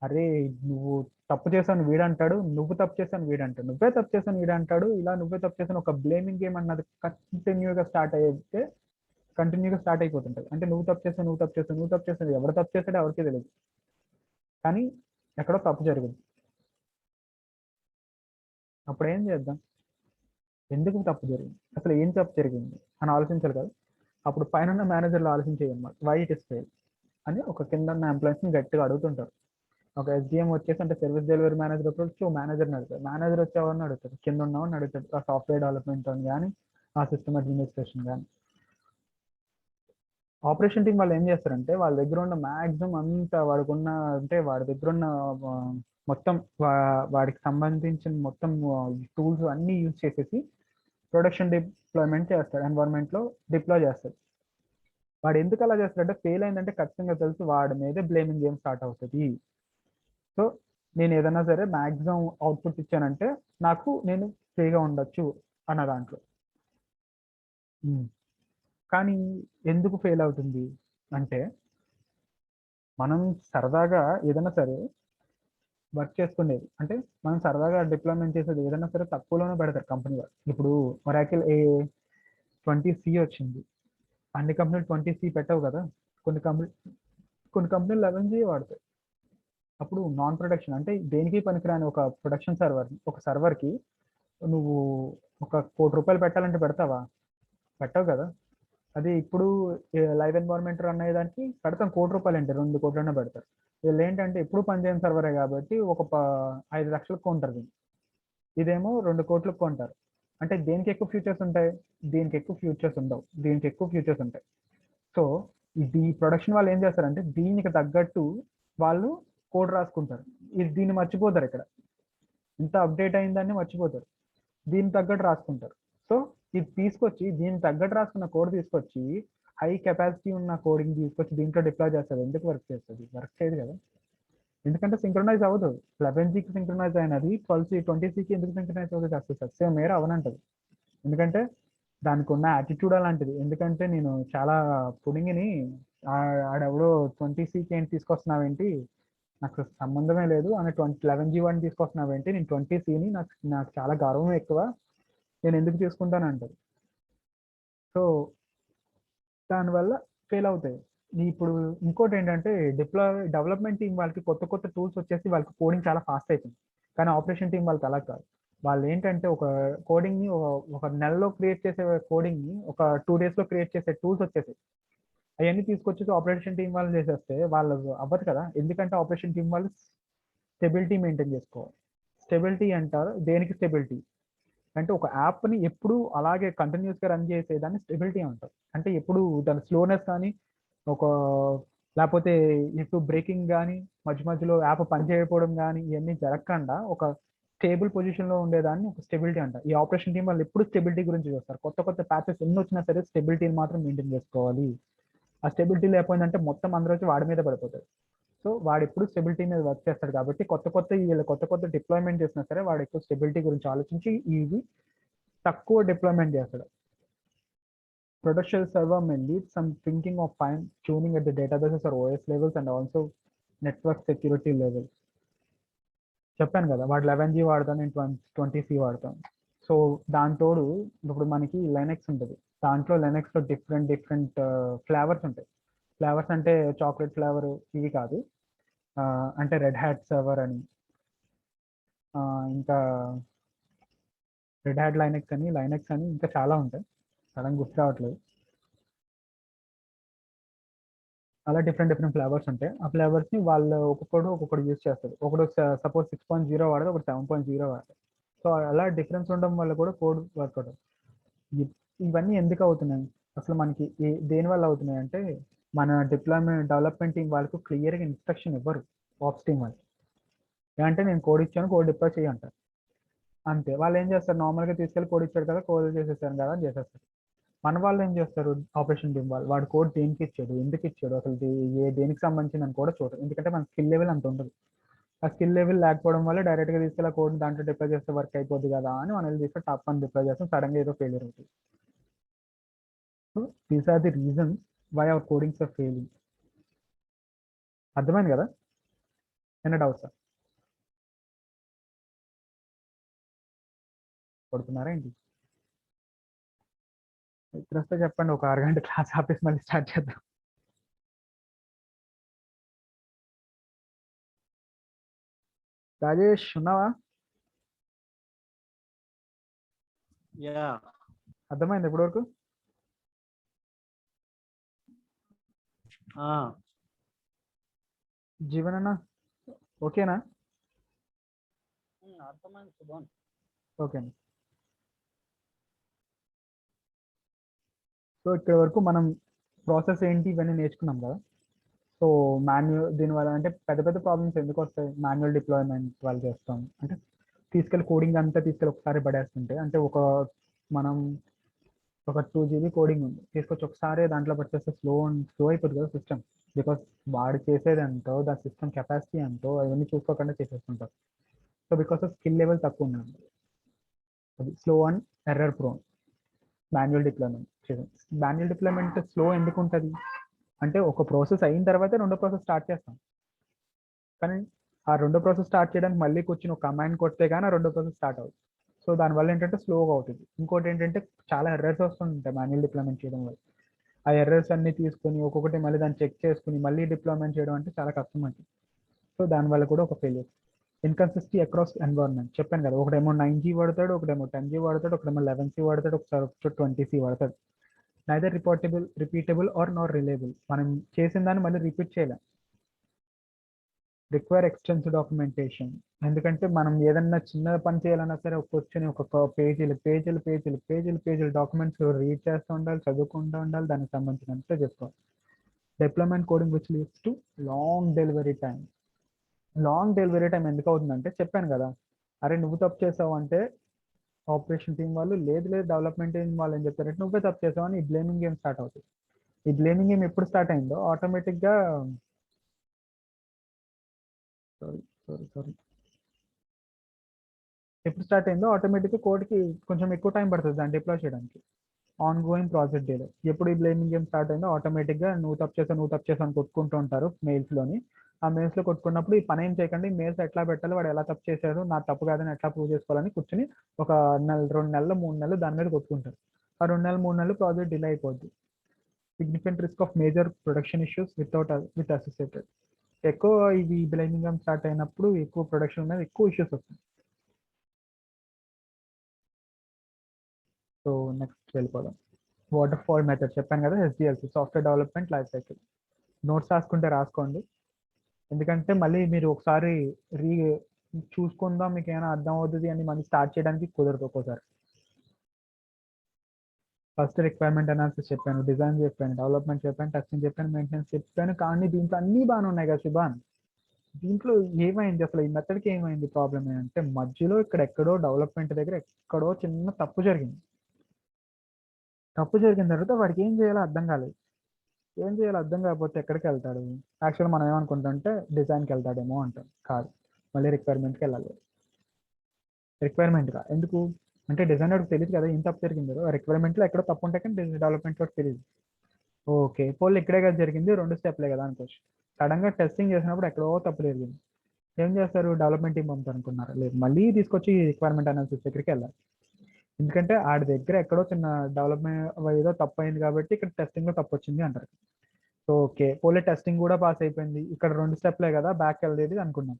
అరే నువ్వు తప్పు చేశాను వీడంటాడు, నువ్వు తప్పు చేశాను వీడంటాడు, నువ్వే తప్పు చేశాను వీడంటాడు, ఇలా నువ్వే తప్పు చేశాను ఒక బ్లేమింగ్ గేమ్ అన్నది కంటిన్యూగా స్టార్ట్ అయిపోతుంటుంది. అంటే నువ్వు తప్పు చేస్తావు, ఎవరు తప్పు చేస్తాడో ఎవరికీ తెలియదు, కానీ ఎక్కడో తప్పు జరిగింది. అప్పుడు ఏం చేద్దాం? ఎందుకు తప్పు జరిగింది, అసలు ఏం తప్పు జరిగింది అని ఆలోచించాలి కదా. అప్పుడు పైన మేనేజర్లు ఆలోచించేయన్నమాట, వై ఇట్ ఇస్ ఫెయిల్ అని ఒక కింద ఉన్న ఎంప్లాయీస్ని గట్టిగా అడుగుతుంటారు. ఒక ఎస్డిఎం వచ్చేసి అంటే సర్వీస్ డెలివరీ మేనేజర్ వచ్చి మేనేజర్ని అడుగుతారు, మేనేజర్ వచ్చేవాడిని అడుగుతారు, కింద ఉన్నవాడిని అడుగుతారు, ఆ సాఫ్ట్వేర్ డెవలప్మెంట్ అని కానీ ఆ సిస్టమ్ అడ్మినిస్ట్రేషన్ కానీ. ఆపరేషన్ టీం వాళ్ళు ఏం చేస్తారంటే వాళ్ళ దగ్గర ఉన్న మ్యాక్సిమం అంతా వాడికున్న అంటే వాడి దగ్గర ఉన్న మొత్తం వాడికి సంబంధించిన మొత్తం టూల్స్ అన్నీ యూజ్ చేసేసి ప్రొడక్షన్ డిప్లాయ్మెంట్ చేస్తాడు, ఎన్వైర్న్మెంట్లో డిప్లాయ్ చేస్తాడు. వాడు ఎందుకు అలా చేస్తాడంటే ఫెయిల్ అయిందంటే ఖచ్చితంగా తెలుసు వాడి మీదే బ్లేమింగ్ గేమ్ స్టార్ట్ అవుతుంది. సో నేను ఏదైనా సరే మ్యాక్సిమం అవుట్పుట్ ఇచ్చానంటే నేను ఫ్రీగా ఉండొచ్చు అన్న దాంట్లో. కానీ ఎందుకు ఫెయిల్ అవుతుంది అంటే మనం సరదాగా ఏదైనా సరే వర్క్ చేసుకునేది, అంటే మనం సరదాగా డిప్లాయ్మెంట్ చేసేది ఏదైనా సరే తక్కువలోనే పెడతారు కంపెనీ వాళ్ళు. ఇప్పుడు ఒరాకిల్ 20C వచ్చింది, అన్ని కంపెనీలు 20C పెట్టవు కదా, కొన్ని కంపెనీలు 11G వాడతాయి. అప్పుడు నాన్ ప్రొడక్షన్ అంటే దేనికి పనికిరాని ఒక ప్రొడక్షన్ సర్వర్కి నువ్వు ₹1 కోటి పెట్టాలంటే పెడతావా? పెట్టవు కదా. అది ఇప్పుడు లైవ్ ఎన్వైర్న్మెంట్ రన్ అయ్యేదానికి పెడతాం ₹1 అంటే 2 కోట్లైనా పెడతారు. వీళ్ళు ఏంటంటే ఎప్పుడు పనిచేయని సర్వరే కాబట్టి ఒక 5 లక్షలకు కొంటారు దీన్ని, ఇదేమో 2 కోట్లకు కొంటారు. అంటే దేనికి ఎక్కువ ఫ్యూచర్స్ ఉంటాయి? దీనికి ఎక్కువ ఫ్యూచర్స్ ఉండవు, దీనికి ఎక్కువ ఫ్యూచర్స్ ఉంటాయి. సో ఇది ప్రొడక్షన్ వాళ్ళు ఏం చేస్తారంటే దీనికి తగ్గట్టు వాళ్ళు కోడ్ రాసుకుంటారు, దీన్ని మర్చిపోతారు. ఇక్కడ ఇంత అప్డేట్ అయిందాన్ని మర్చిపోతారు, దీనికి తగ్గట్టు రాసుకుంటారు. సో ఇది తీసుకొచ్చి దీనికి తగ్గట్టు రాసుకున్న కోడ్ తీసుకొచ్చి హై కెపాసిటీ ఉన్న కోడింగ్ తీసుకొచ్చి దీంట్లో డిప్లాయ్ చేస్తారు. ఎందుకు వర్క్ చేస్తుంది? వర్క్ చేయదు కదా, ఎందుకంటే సింక్రనైజ్ అవ్వదు. 11Gకి సింక్రనైజ్ అయినది 20Cకి ఎందుకు సింక్రనైజ్ అవుతుంది? అసలు సత్యం మేర అవనంటది, ఎందుకంటే దానికి ఉన్న యాటిట్యూడ్ అలాంటిది. ఎందుకంటే నేను చాలా పుడింగిని, ఆడెవడో 20Cకి ఏంటి తీసుకొస్తున్నావేంటి, నాకు సంబంధమే లేదు అని 11G వాడిని తీసుకొస్తున్నావేంటి, నేను 20Cని నాకు చాలా గౌరవం ఎక్కువ, నేను ఎందుకు తీసుకుంటాను అంటారు. సో దానివల్ల ఫెయిల్ అవుతాయి. ఇప్పుడు ఇంకోటి ఏంటంటే డెవలప్మెంట్ టీం వాళ్ళకి కొత్త టూల్స్ వచ్చేసి వాళ్ళకి కోడింగ్ చాలా ఫాస్ట్ అవుతుంది, కానీ ఆపరేషన్ టీం వాళ్ళకి అలా కాదు. వాళ్ళు ఏంటంటే ఒక కోడింగ్ని ఒక నెలలో క్రియేట్ చేసే కోడింగ్ని ఒక 2 daysలో క్రియేట్ చేసే టూల్స్ వచ్చేసాయి. అవన్నీ తీసుకొచ్చేసి ఆపరేషన్ టీం వాళ్ళు చేసేస్తే వాళ్ళు అవ్వదు కదా, ఎందుకంటే ఆపరేషన్ టీం వాళ్ళు స్టెబిలిటీ మెయింటైన్ చేసుకోవాలి. స్టెబిలిటీ అంటారు దేనికి? స్టెబిలిటీ అంటే ఒక యాప్ని ఎప్పుడు అలాగే కంటిన్యూస్గా రన్ చేసేదాన్ని స్టెబిలిటీ అంటారు. అంటే ఎప్పుడు దాని స్లోనెస్ కానీ లేకపోతే ఎప్పుడు బ్రేకింగ్ కానీ మధ్యలో యాప్ పనిచేయకపోవడం కానీ ఇవన్నీ జరగకుండా ఒక స్టేబుల్ పొజిషన్లో ఉండేదాన్ని ఒక స్టెబిలిటీ అంటారు. ఈ ఆపరేషన్ టీం వాళ్ళు ఎప్పుడు స్టెబిలిటీ గురించి చూస్తారు. కొత్త ప్యాచెస్ ఎన్ని వచ్చినా సరే స్టెబిలిటీని మాత్రం మెయింటైన్ చేసుకోవాలి. ఆ స్టెబిలిటీ లేకపోయిందంటే మొత్తం అందరూ వచ్చి వాడి మీద పడిపోతారు. సో వాడు ఎప్పుడు స్టెబిలిటీ మీద వర్క్ చేస్తాడు కాబట్టి కొత్త డిప్లాయ్మెంట్ చేసినా సరే వాడు ఎక్కువ స్టెబిలిటీ గురించి ఆలోచించి ఇవి తక్కువ డిప్లాయ్మెంట్ చేస్తాడు. Production server may need some thinking of fine tuning at the databases or OS levels and also network security levels. చెప్పాను కదా వాడు 11G వాడతాను, నేను 20C వాడతాను. సో దాని తోడు ఇప్పుడు మనకి లైనెక్స్ ఉంటుంది, దాంట్లో లెనెక్స్లో డిఫరెంట్ ఫ్లేవర్స్ ఉంటాయి. ఫ్లేవర్స్ అంటే చాక్లెట్ ఫ్లేవర్ ఇవి కాదు, అంటే రెడ్ హ్యాట్ సర్వర్ అని, ఇంకా రెడ్ హ్యాట్ లైనెక్స్ అని ఇంకా చాలా ఉంటాయి, సడన్ గుర్తు రావట్లేదు. అలా డిఫరెంట్ ఫ్లేవర్స్ ఉంటాయి. ఆ ఫ్లేవర్స్ని వాళ్ళు ఒక్కొక్కడు యూజ్ చేస్తారు. ఒకడు సపోజ్ 6.0 వాడదు, ఒకటి 7.0 వాడతారు. సో అలా డిఫరెన్స్ ఉండడం వల్ల కూడా కోడ్ వర్కౌట్. ఇవన్నీ ఎందుకు అవుతున్నాయి అసలు మనకి, దేని వల్ల అవుతున్నాయి అంటే, మన డెవలప్మెంట్ టీం వాళ్ళకు క్లియర్గా ఇన్స్ట్రక్షన్ ఇవ్వరు ఆప్స్ టీం వాళ్ళు. అంటే నేను కోడ్ ఇచ్చాను, కోడ్ డిప్లాయ్ చేయంటారు అంతే. వాళ్ళు ఏం చేస్తారు, నార్మల్గా తీసుకెళ్ళి కోడ్ ఇచ్చాడు కదా, కోడ్ చేసేసాను కదా అని చేసేస్తారు. మన వాళ్ళు ఏం చేస్తారు, ఆపరేషన్ టీం వాళ్ళు, వాడు కోడ్ దేనికి ఇచ్చాడు, ఎందుకు ఇచ్చాడు, అసలు దేనికి సంబంధించిందని కూడా చూడరు. ఎందుకంటే మన స్కిల్ లెవెల్ అంత ఉండదు. ఆ స్కిల్ లెవెల్ లేకపోవడం వల్ల డైరెక్ట్గా తీసుకెళ్ళి కోడ్ దాంట్లో డిప్లాయ్ చేస్తే వర్క్ అయిపోద్ది కదా అని మనం వెళ్ళి తీసుకొని టాప్ అని డిప్లాయ్ చేస్తాం, సడన్గా ఏదో ఫెయిలియర్ అవుతుంది. So these are the reasons why our codings are failing. అర్థమైంది కదా? ఏమైనా డౌట్స్ పడుతున్నారా ఏంటి? ఇప్పుడొస్తే చెప్పండి, ఒక అరగంట క్లాస్ ఆపేసి మళ్ళీ స్టార్ట్ చేద్దాం. రాజేష్ ఉన్నావా? యా, అర్థమైంది ఇప్పటి వరకు? జీవన్ అన్న ఓకేనా? అర్థమైంది శుభన్. ఓకే అండి. సో ఇక్కడ వరకు మనం ప్రాసెస్ ఏంటి ఇవన్నీ నేర్చుకున్నాం కదా. సో దీనివల్ల అంటే పెద్ద ప్రాబ్లమ్స్ ఎందుకు వస్తాయి, మాన్యువల్ డిప్లాయ్మెంట్ వాళ్ళు చేస్తాం అంటే తీసుకెళ్ళి కోడింగ్ అంతా తీసుకెళ్ళి ఒకసారి పడేస్తుంటే, అంటే మనం ఒక 2 GB కోడింగ్ ఉంది, తీసుకొచ్చి ఒకసారి దాంట్లో పట్టేస్తే స్లో అయిపోతుంది కదా సిస్టమ్. బికాస్ వాడు చేసేది ఎంతో, దాని సిస్టమ్ కెపాసిటీ ఎంతో అవన్నీ చూసుకోకుండా చేసేస్తుంటారు. So because of skill level తక్కువ ఉన్నాను, అది slow and error prone. Manual deployment slow ఎందుకు ఉంటుంది అంటే, ఒక ప్రాసెస్ అయిన తర్వాత రెండో ప్రాసెస్ స్టార్ట్ చేస్తాం, కానీ ఆ రెండో ప్రాసెస్ స్టార్ట్ చేయడానికి మళ్ళీ కూర్చొని ఒక కమాండ్ కొడితే కానీ ఆ రెండో ప్రాసెస్ స్టార్ట్ అవుతుంది. సో దానివల్ల ఏంటంటే స్లోగా అవుతుంది. ఇంకోటి ఏంటంటే చాలా ఎర్రర్స్ వస్తుంటాయి మాన్యువల్ డిప్లాయ్మెంట్ చేయడం వల్ల. ఆ ఎర్రర్స్ అన్ని తీసుకుని ఒక్కొక్కటి మళ్ళీ దాన్ని చెక్ చేసుకుని మళ్ళీ డిప్లాయ్మెంట్ చేయడం అంటే చాలా కష్టం అంటే. సో దానివల్ల కూడా ఒక ఫెయిల్యూర్. ఇన్కన్సిస్టెన్సీ అక్రాస్ ఎన్వైరన్మెంట్ చెప్పాను కదా, ఒకటేమో 9G వాడతాడు, ఒకటేమో 10G వాడతాడు, ఒకటేమో 11C వాడతాడు, ఒకసారి 20C వాడతాడు. Neither repeatable or not reliable. మనం చేసిన దాన్ని మళ్ళీ రిపీట్ చేయలేం. Require extensive documentation. ఎందుకంటే మనం ఏదన్నా చిన్న పని చేయాలన్నా సరే కూర్చొని ఒక పేజీలు డాక్యుమెంట్స్ రీడ్ చేస్తూ ఉండాలి, చదువుకుంటూ ఉండాలి, దానికి సంబంధించినంత చెప్పుకోవాలి. Deployment coding which leads to long delivery time. ఎందుకు అవుతుందంటే చెప్పాను కదా, అరే నువ్వు తప్పు చేసావు అంటే ఆపరేషన్ టీం వాళ్ళు లేదు డెవలప్మెంట్ టీం వాళ్ళు ఏం చెప్తారంటే నువ్వే తప్పు చేసావు అని ఈ బ్లేమింగ్ గేమ్ స్టార్ట్ అవుతుంది. ఈ బ్లేమింగ్ గేమ్ ఎప్పుడు స్టార్ట్ అయిందో ఆటోమేటిక్గా కోడ్కి కొంచెం ఎక్కువ టైం పడుతుంది దాన్ని డిప్లాయ్ చేయడానికి. ఆన్ గోయింగ్ ప్రాజెక్ట్ డేలో ఎప్పుడు ఈ బ్లేమింగ్ గేమ్ స్టార్ట్ అయిందో ఆటోమేటిక్గా నువ్వు తప్పు చేసావు అని కొట్టుకుంటూ ఉంటారు మెయిల్స్లోని. ఆ మెయిల్స్లో కొట్టుకున్నప్పుడు ఈ పని ఏం చేయకండి, మెయిల్స్ ఎట్లా పెట్టాలి, వాడు ఎలా తప్పు చేశారు, నా తప్పు కాదని ఎట్లా ప్రూవ్ చేసుకోవాలని కూర్చొని ఒక 2 నెలలు 3 నెలలు దాని మీద కొట్టుకుంటారు. ఆ 2 నెలలు 3 నెలలు ప్రాజెక్ట్ డిలే అయిపోద్ది. Significant risk of major production issues with associated. ఎక్కువ ఇవి బ్లేమింగ్ గేమ్ స్టార్ట్ అయినప్పుడు ఎక్కువ ప్రొడక్షన్ మీద ఎక్కువ ఇష్యూస్ వస్తాయి. సో నెక్స్ట్ వెళ్ళిపోదాం. వాటర్ ఫాల్ మెథడ్ చెప్పాను కదా, SDLC software development life cycle. Notes రాసుకోండి, ఎందుకంటే మళ్ళీ మీరు ఒకసారి చూసుకుందాం మీకు ఏమైనా అర్థం అవుతుంది అని మళ్ళీ స్టార్ట్ చేయడానికి కుదరదు ఒక్కోసారి. ఫస్ట్ రిక్వైర్మెంట్ అనాలిసిస్ చెప్పాను, డిజైన్ చెప్పాను, డెవలప్మెంట్ చెప్పాను, టెస్టింగ్ చెప్పాను, మెయింటెనెన్స్ చెప్పాను. కానీ దీంట్లో అన్నీ బాగానే ఉన్నాయి కదా శుభాన్, దీంట్లో ఏమైంది అసలు, ఈ మెథడ్కి ఏమైంది ప్రాబ్లం ఏంటంటే మధ్యలో ఎక్కడో డెవలప్మెంట్ దగ్గర ఎక్కడో చిన్న తప్పు జరిగింది తర్వాత వాడికి ఏం చేయాలో అర్థం కాలేదు. ఏం చేయాలో అర్థం కాకపోతే ఎక్కడికి వెళ్తాడు, యాక్చువల్ మనం ఏమనుకుంటుంటే డిజైన్కి వెళ్తాడేమో అంటాం, కాదు, మళ్ళీ రిక్వైర్మెంట్కి వెళ్ళాలి. రిక్వైర్మెంట్గా ఎందుకు అంటే డిజైనర్కి తెలియదు కదా ఏం తప్పు జరిగిందో, రిక్వైర్మెంట్లో ఎక్కడో తప్పు ఉంటే కానీ డెవలప్మెంట్లో తెలియదు. ఓకే పోల్ ఇక్కడే కదా జరిగింది, 2 స్టెప్లే కదా అనుకోవచ్చు. సడన్గా టెస్టింగ్ చేసినప్పుడు ఎక్కడో తప్పు జరిగింది. ఏం చేస్తారు, డెవలప్మెంట్ టీం పంపుతారు అనుకున్నారు, లేదు మళ్ళీ తీసుకొచ్చి రిక్వైర్మెంట్ అనాలిసిస్ దగ్గరికి వెళ్ళాలి. ఎందుకంటే ఆడి దగ్గర ఎక్కడో చిన్న డెవలప్మెంట్ ఏదో తప్పు అయింది కాబట్టి ఇక్కడ టెస్టింగ్ లో తప్పు వచ్చింది అంటారు. సో ఓకే, పోలే టెస్టింగ్ కూడా పాస్ అయిపోయింది, ఇక్కడ 2 స్టెప్లే కదా బ్యాక్ వెళ్ళేది అనుకున్నాం.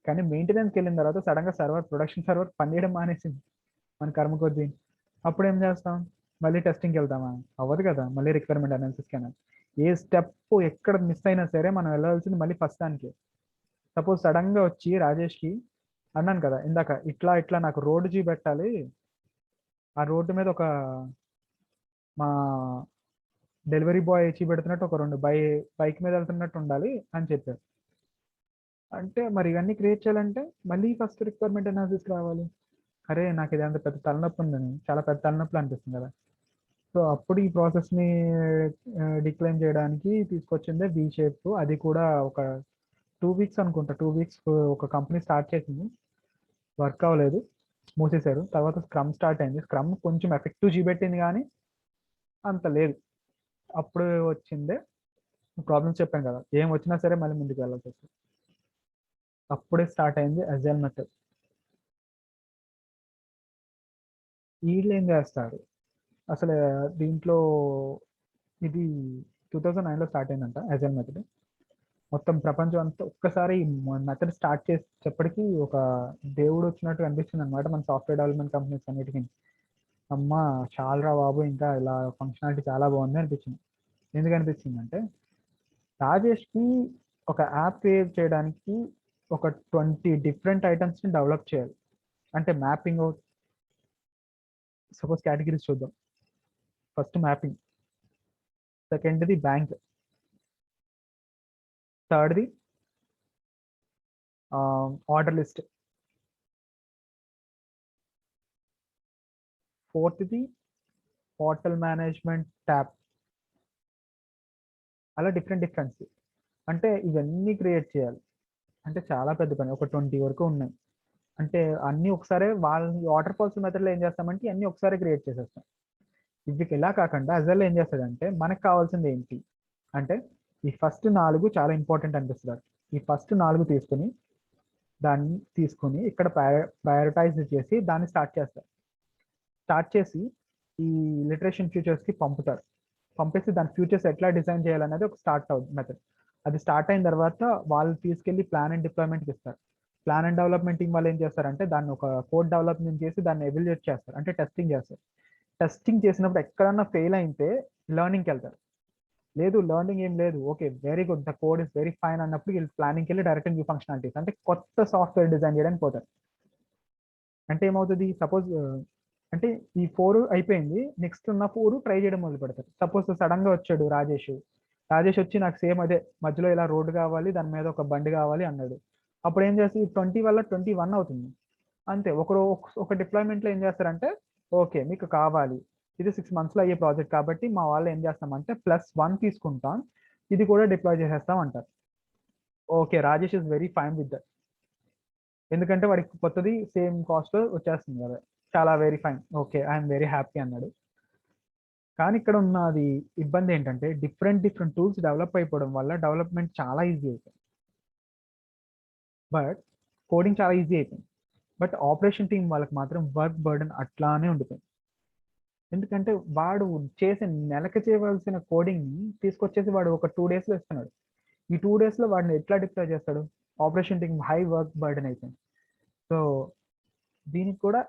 కానీ మెయింటెనెన్స్కి వెళ్ళిన తర్వాత సడన్ గా ప్రొడక్షన్ సర్వర్ పనిచేయడం మానేసింది మన కర్మ కొద్దీ. అప్పుడు ఏం చేస్తాం? మళ్ళీ టెస్టింగ్కి వెళ్తామా? అవ్వదు కదా. మళ్ళీ రిక్వైర్మెంట్ అనాలిసిస్ కన్నా ఏ స్టెప్ ఎక్కడ మిస్ అయినా సరే మనం వెళ్ళాల్సింది మళ్ళీ ఫస్ట్ దానికి. సపోజ్ సడన్ గా వచ్చి రాజేష్కి అన్నాను కదా ఇందాక, ఇట్లా ఇట్లా నాకు రోడ్డు చూపెట్టాలి, ఆ రోడ్డు మీద ఒక మా డెలివరీ బాయ్ చూపెడుతున్నట్టు ఒక 2 బైక్ మీద వెళ్తున్నట్టు ఉండాలి అని చెప్పారు. అంటే మరి ఇవన్నీ క్రియేట్ చేయాలంటే మళ్ళీ ఫస్ట్ రిక్వైర్మెంట్ అనాలిసిస్ రావాలి. అరే నాకు ఇది అంత పెద్ద తలనొప్పి ఉందని, చాలా పెద్ద తలనొప్పి అనిపిస్తుంది కదా. సో అప్పుడు ఈ ప్రాసెస్ని డిక్లైన్ చేయడానికి తీసుకొచ్చిందే వి షేప్. అది కూడా ఒక 2 వీక్స్ అనుకుంటా, 2 వీక్స్ ఒక కంపెనీ స్టార్ట్ చేసింది, వర్క్ అవ్వలేదు, మూసేశారు. తర్వాత స్క్రమ్ స్టార్ట్ అయింది. స్క్రమ్ కొంచెం ఎఫెక్టివ్ చూపెట్టింది కానీ అంత లేదు. అప్పుడు వచ్చిందే ప్రాబ్లమ్స్ చెప్పాను కదా, ఏం వచ్చినా సరే మళ్ళీ ముందుకు వెళ్ళాల్సి వస్తుంది. అప్పుడే స్టార్ట్ అయింది అజైల్ మెథడ్. వీళ్ళు ఏం చేస్తారు అసలు దీంట్లో? ఇది 2009లో స్టార్ట్ అయిందంట అజైల్ మెథడ్. మొత్తం ప్రపంచం అంతా ఒక్కసారి మెథడ్ స్టార్ట్ చేసేటప్పటికి ఒక దేవుడు వచ్చినట్టు అనిపిస్తుంది అనమాట మన సాఫ్ట్వేర్ డెవలప్మెంట్ కంపెనీస్ అన్నిటికీ. అమ్మ చాలరా బాబు, ఇంకా ఇలా ఫంక్షనాలిటీ చాలా బాగుంది అనిపించింది. ఎందుకు అనిపించింది అంటే, రాజేష్కి ఒక యాప్ క్రియేట్ చేయడానికి ఒక 20 డిఫరెంట్ ఐటమ్స్ని డెవలప్ చేయాలి. అంటే మ్యాపింగ్ అవుట్, సపోజ్ కేటగిరీస్ చూద్దాం. ఫస్ట్ మ్యాపింగ్, సెకండ్ది బ్యాంక్, థర్డ్ది ఆర్డర్ లిస్ట్, ఫోర్త్ది హోటల్ మేనేజ్మెంట్ ట్యాబ్. అలా డిఫరెంట్. అంటే ఇవన్నీ క్రియేట్ చేయాలి అంటే చాలా పెద్ద పని, ఒక 20 వరకు ఉన్నాయి. అంటే అన్నీ ఒకసారి వాళ్ళ వాటర్ ఫాల్స్ మెథడ్లో ఏం చేస్తామంటే అన్నీ ఒకసారి క్రియేట్ చేసేస్తాం. ఇవికి ఎలా కాకుండా అజల్ ఏం చేస్తాడంటే మనకు కావాల్సింది ఏంటి అంటే ఈ ఫస్ట్ 4 చాలా ఇంపార్టెంట్ అనిపిస్తుంది. ఈ ఫస్ట్ 4 తీసుకుని ఇక్కడ ప్రయారిటైజ్ చేసి దాన్ని స్టార్ట్ చేసి ఈ లిటరేషన్ ఫ్యూచర్స్కి పంపేసి దాని ఫ్యూచర్స్ ఎట్లా డిజైన్ చేయాలనేది ఒక స్టార్ట్ అవుతుంది మెథడ్. అది స్టార్ట్ అయిన తర్వాత వాళ్ళు తీసుకెళ్లి ప్లాన్ అండ్ డిప్లాయ్మెంట్కి ఇస్తారు. ప్లాన్ అండ్ డెవలప్మెంట్ టీం వాళ్ళు ఏం చేస్తారంటే దాన్ని ఒక కోడ్ డెవలప్మెంట్ చేసి దాన్ని ఎవాల్యుయేట్ చేస్తారు, అంటే టెస్టింగ్ చేస్తారు. టెస్టింగ్ చేసినప్పుడు ఎక్కడన్నా ఫెయిల్ అయితే లెర్నింగ్కి వెళ్తారు. లేదు లెర్నింగ్ ఏం లేదు, okay very good, the code is very fine అన్నప్పుడు వీళ్ళు ప్లానింగ్కి వెళ్ళి డైరెక్ట్ న్యూ ఫంక్షనాలిటీస్ అంటే కొత్త సాఫ్ట్వేర్ డిజైన్ చేయడానికి పోతారు. అంటే ఏమవుతుంది, సపోజ్ అంటే ఈ 4 అయిపోయింది, నెక్స్ట్ ఉన్న 4 ట్రై చేయడం మొదలు పెడతారు. సపోజ్ సడన్ గా వచ్చాడు రాజేష్ వచ్చి నాకు సేమ్ అదే మధ్యలో ఇలా రోడ్డు కావాలి, దాని మీద ఒక బండి కావాలి అన్నాడు. అప్పుడు ఏం చేసి 20 వల్ల 21 అవుతుంది అంతే. ఒక డిప్లాయ్మెంట్లో ఏం చేస్తారంటే ఓకే మీకు కావాలి, ఇది 6 monthsలో అయ్యే ప్రాజెక్ట్ కాబట్టి మా వాళ్ళు ఏం చేస్తామంటే +1 తీసుకుంటాం, ఇది కూడా డిప్లాయ్ చేసేస్తాం అంటారు. Okay Rajesh is very fine with that, ఎందుకంటే వాడికి కొత్తది సేమ్ కాస్ట్ వచ్చేస్తుంది కదా, చాలా very fine, okay I'm very happy అన్నాడు. కానీ ఇక్కడ ఉన్నది ఇబ్బంది ఏంటంటే డిఫరెంట్ టూల్స్ డెవలప్ అయిపోవడం వల్ల డెవలప్మెంట్ చాలా ఈజీ అయిపోయింది, బట్ కోడింగ్ చాలా ఈజీ అయిపోయింది. బట్ ఆపరేషన్ టీం వాళ్ళకి మాత్రం వర్క్ బర్డెన్ అట్లానే ఉండిపోయింది. ఎందుకంటే వాడు నెలకు చేయవలసిన కోడింగ్ని తీసుకొచ్చేసి వాడు ఒక 2 daysలో ఇస్తున్నాడు. ఈ 2 daysలో వాడిని ఎట్లా డిప్లాయ్ చేస్తాడు? Operation team high work burden అయిపోయింది. సో దీనికి కూడా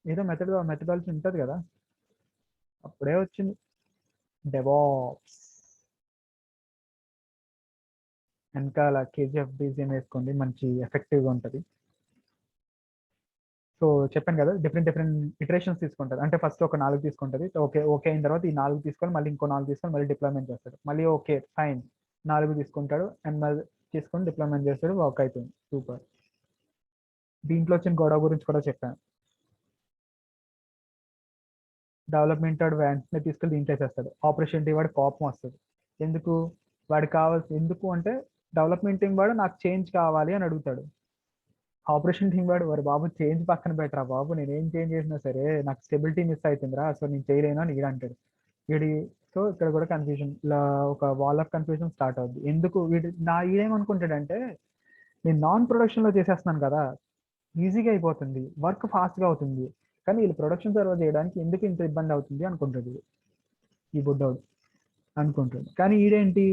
ఏదో మెథడాలజీ ఉంటుంది కదా, అప్పుడే వచ్చింది డెవాప్స్. వెనకాల కేజీఎఫ్ బీజిఎం వేసుకోండి, మంచి ఎఫెక్టివ్గా ఉంటుంది. సో చెప్పాను కదా డిఫరెంట్ ఇటరేషన్స్ తీసుకుంటుంది. అంటే ఫస్ట్ ఒక 4 తీసుకుంటుంది, ఓకే అయిన తర్వాత ఈ 4 తీసుకొని మళ్ళీ ఇంకో 4 తీసుకొని మళ్ళీ డిప్లాయ్మెంట్ చేస్తాడు, మళ్ళీ ఓకే ఫైన్ 4 తీసుకుంటాడు అండ్ మళ్ళీ తీసుకొని డిప్లాయ్మెంట్ చేస్తాడు, వర్క్ అయిపోయింది సూపర్. దీంట్లో వచ్చిన గొడవ గురించి కూడా చెప్పాను. డెవలప్మెంట్ వాడు వెంటనే తీసుకెళ్ళి దీంట్లో చేస్తాడు, ఆపరేషన్ టీం వాడు కోపం వస్తుంది. ఎందుకు అంటే డెవలప్మెంట్ టీం వాడు నాకు చేంజ్ కావాలి అని అడుగుతాడు. ఆపరేషన్ టీం వాడు వారు బాబు చేంజ్ పక్కన పెట్టరా బాబు, నేనేం చేంజ్ చేసినా సరే నాకు స్టెబిలిటీ మిస్ అవుతుందిరా, సో నేను చేయలేను అని ఈడు అంటాడు. సో ఇక్కడ కూడా కన్ఫ్యూజన్, ఇలా ఒక వాల్ ఆఫ్ కన్ఫ్యూజన్ స్టార్ట్ అవుద్ది. ఎందుకు ఈడేమనుకుంటాడంటే నేను నాన్ ప్రొడక్షన్లో చేసేస్తున్నాను కదా, ఈజీగా అయిపోతుంది, వర్క్ ఫాస్ట్గా అవుతుంది, కానీ వీళ్ళు ప్రొడక్షన్ సర్వర్ చేయడానికి ఎందుకు ఇంత ఇబ్బంది అవుతుంది అనుకుంటుంది ఈ బుడ్డోడు అనుకుంటుంది. కానీ ఈడేంటి,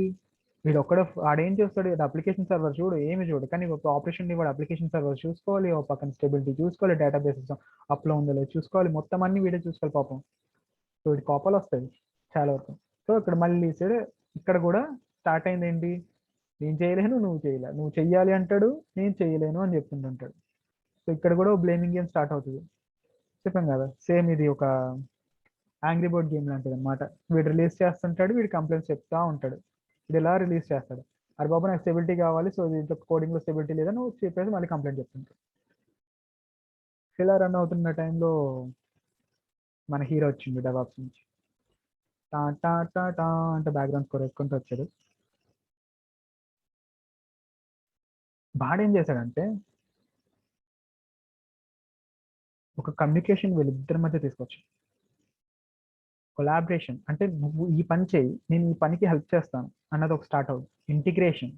వీడు ఒక్కడ ఆడేం చేస్తాడు, అప్లికేషన్ సర్వర్ చూడు ఏమి చూడు, కానీ ఒక ఆపరేషన్ వాడు అప్లికేషన్ సర్వర్ చూసుకోవాలి, ఒక పక్కన స్టెబిలిటీ చూసుకోవాలి, డేటాబేసెస్ అప్లో ఉందో లేదో చూసుకోవాలి, మొత్తం అన్ని వీడే చూసుకోవాలి పాపం. సో వీడి కోపాలు వస్తాయి చాలా వరకు. సో ఇక్కడ మళ్ళీ సరే ఇక్కడ కూడా స్టార్ట్ అయింది ఏంటి, నేను చేయలేను నువ్వు చేయలే, నువ్వు చెయ్యాలి అంటాడు, నేను చేయలేను అని చెప్తుంటాడు. సో ఇక్కడ కూడా బ్లేమింగ్ గేమ్ స్టార్ట్ అవుతుంది. చెప్పాం కదా సేమ్ ఇది ఒక యాంగ్రీ బర్డ్ గేమ్ లాంటిది అనమాట. వీడు రిలీజ్ చేస్తుంటాడు, వీడు కంప్లైంట్స్ చెప్తా ఉంటాడు, వీడు ఎలా రిలీజ్ చేస్తాడు, అరే బాబు నాకు స్టెబిలిటీ కావాలి, సో దీంట్లో కోడింగ్లో స్టెబిలిటీ లేదా నువ్వు చెప్పేసి మళ్ళీ కంప్లైంట్ చెప్తుంటాడు. ఇలా రన్ అవుతున్న టైంలో మన హీరో వచ్చిండు డెవాప్స్ నుంచి, టా టా టా టా అంటే బ్యాక్గ్రౌండ్ స్కోర్ వేసుకుంటూ వచ్చాడు. వాడేం చేశాడంటే ఒక కమ్యూనికేషన్ వీళ్ళిద్దరి మధ్య తీసుకొచ్చాడు. కొలాబరేషన్ అంటే నువ్వు ఈ పని చేయి, నేను ఈ పనికి హెల్ప్ చేస్తాను అన్నది ఒక స్టార్ట్ అవుతుంది. ఇంటిగ్రేషన్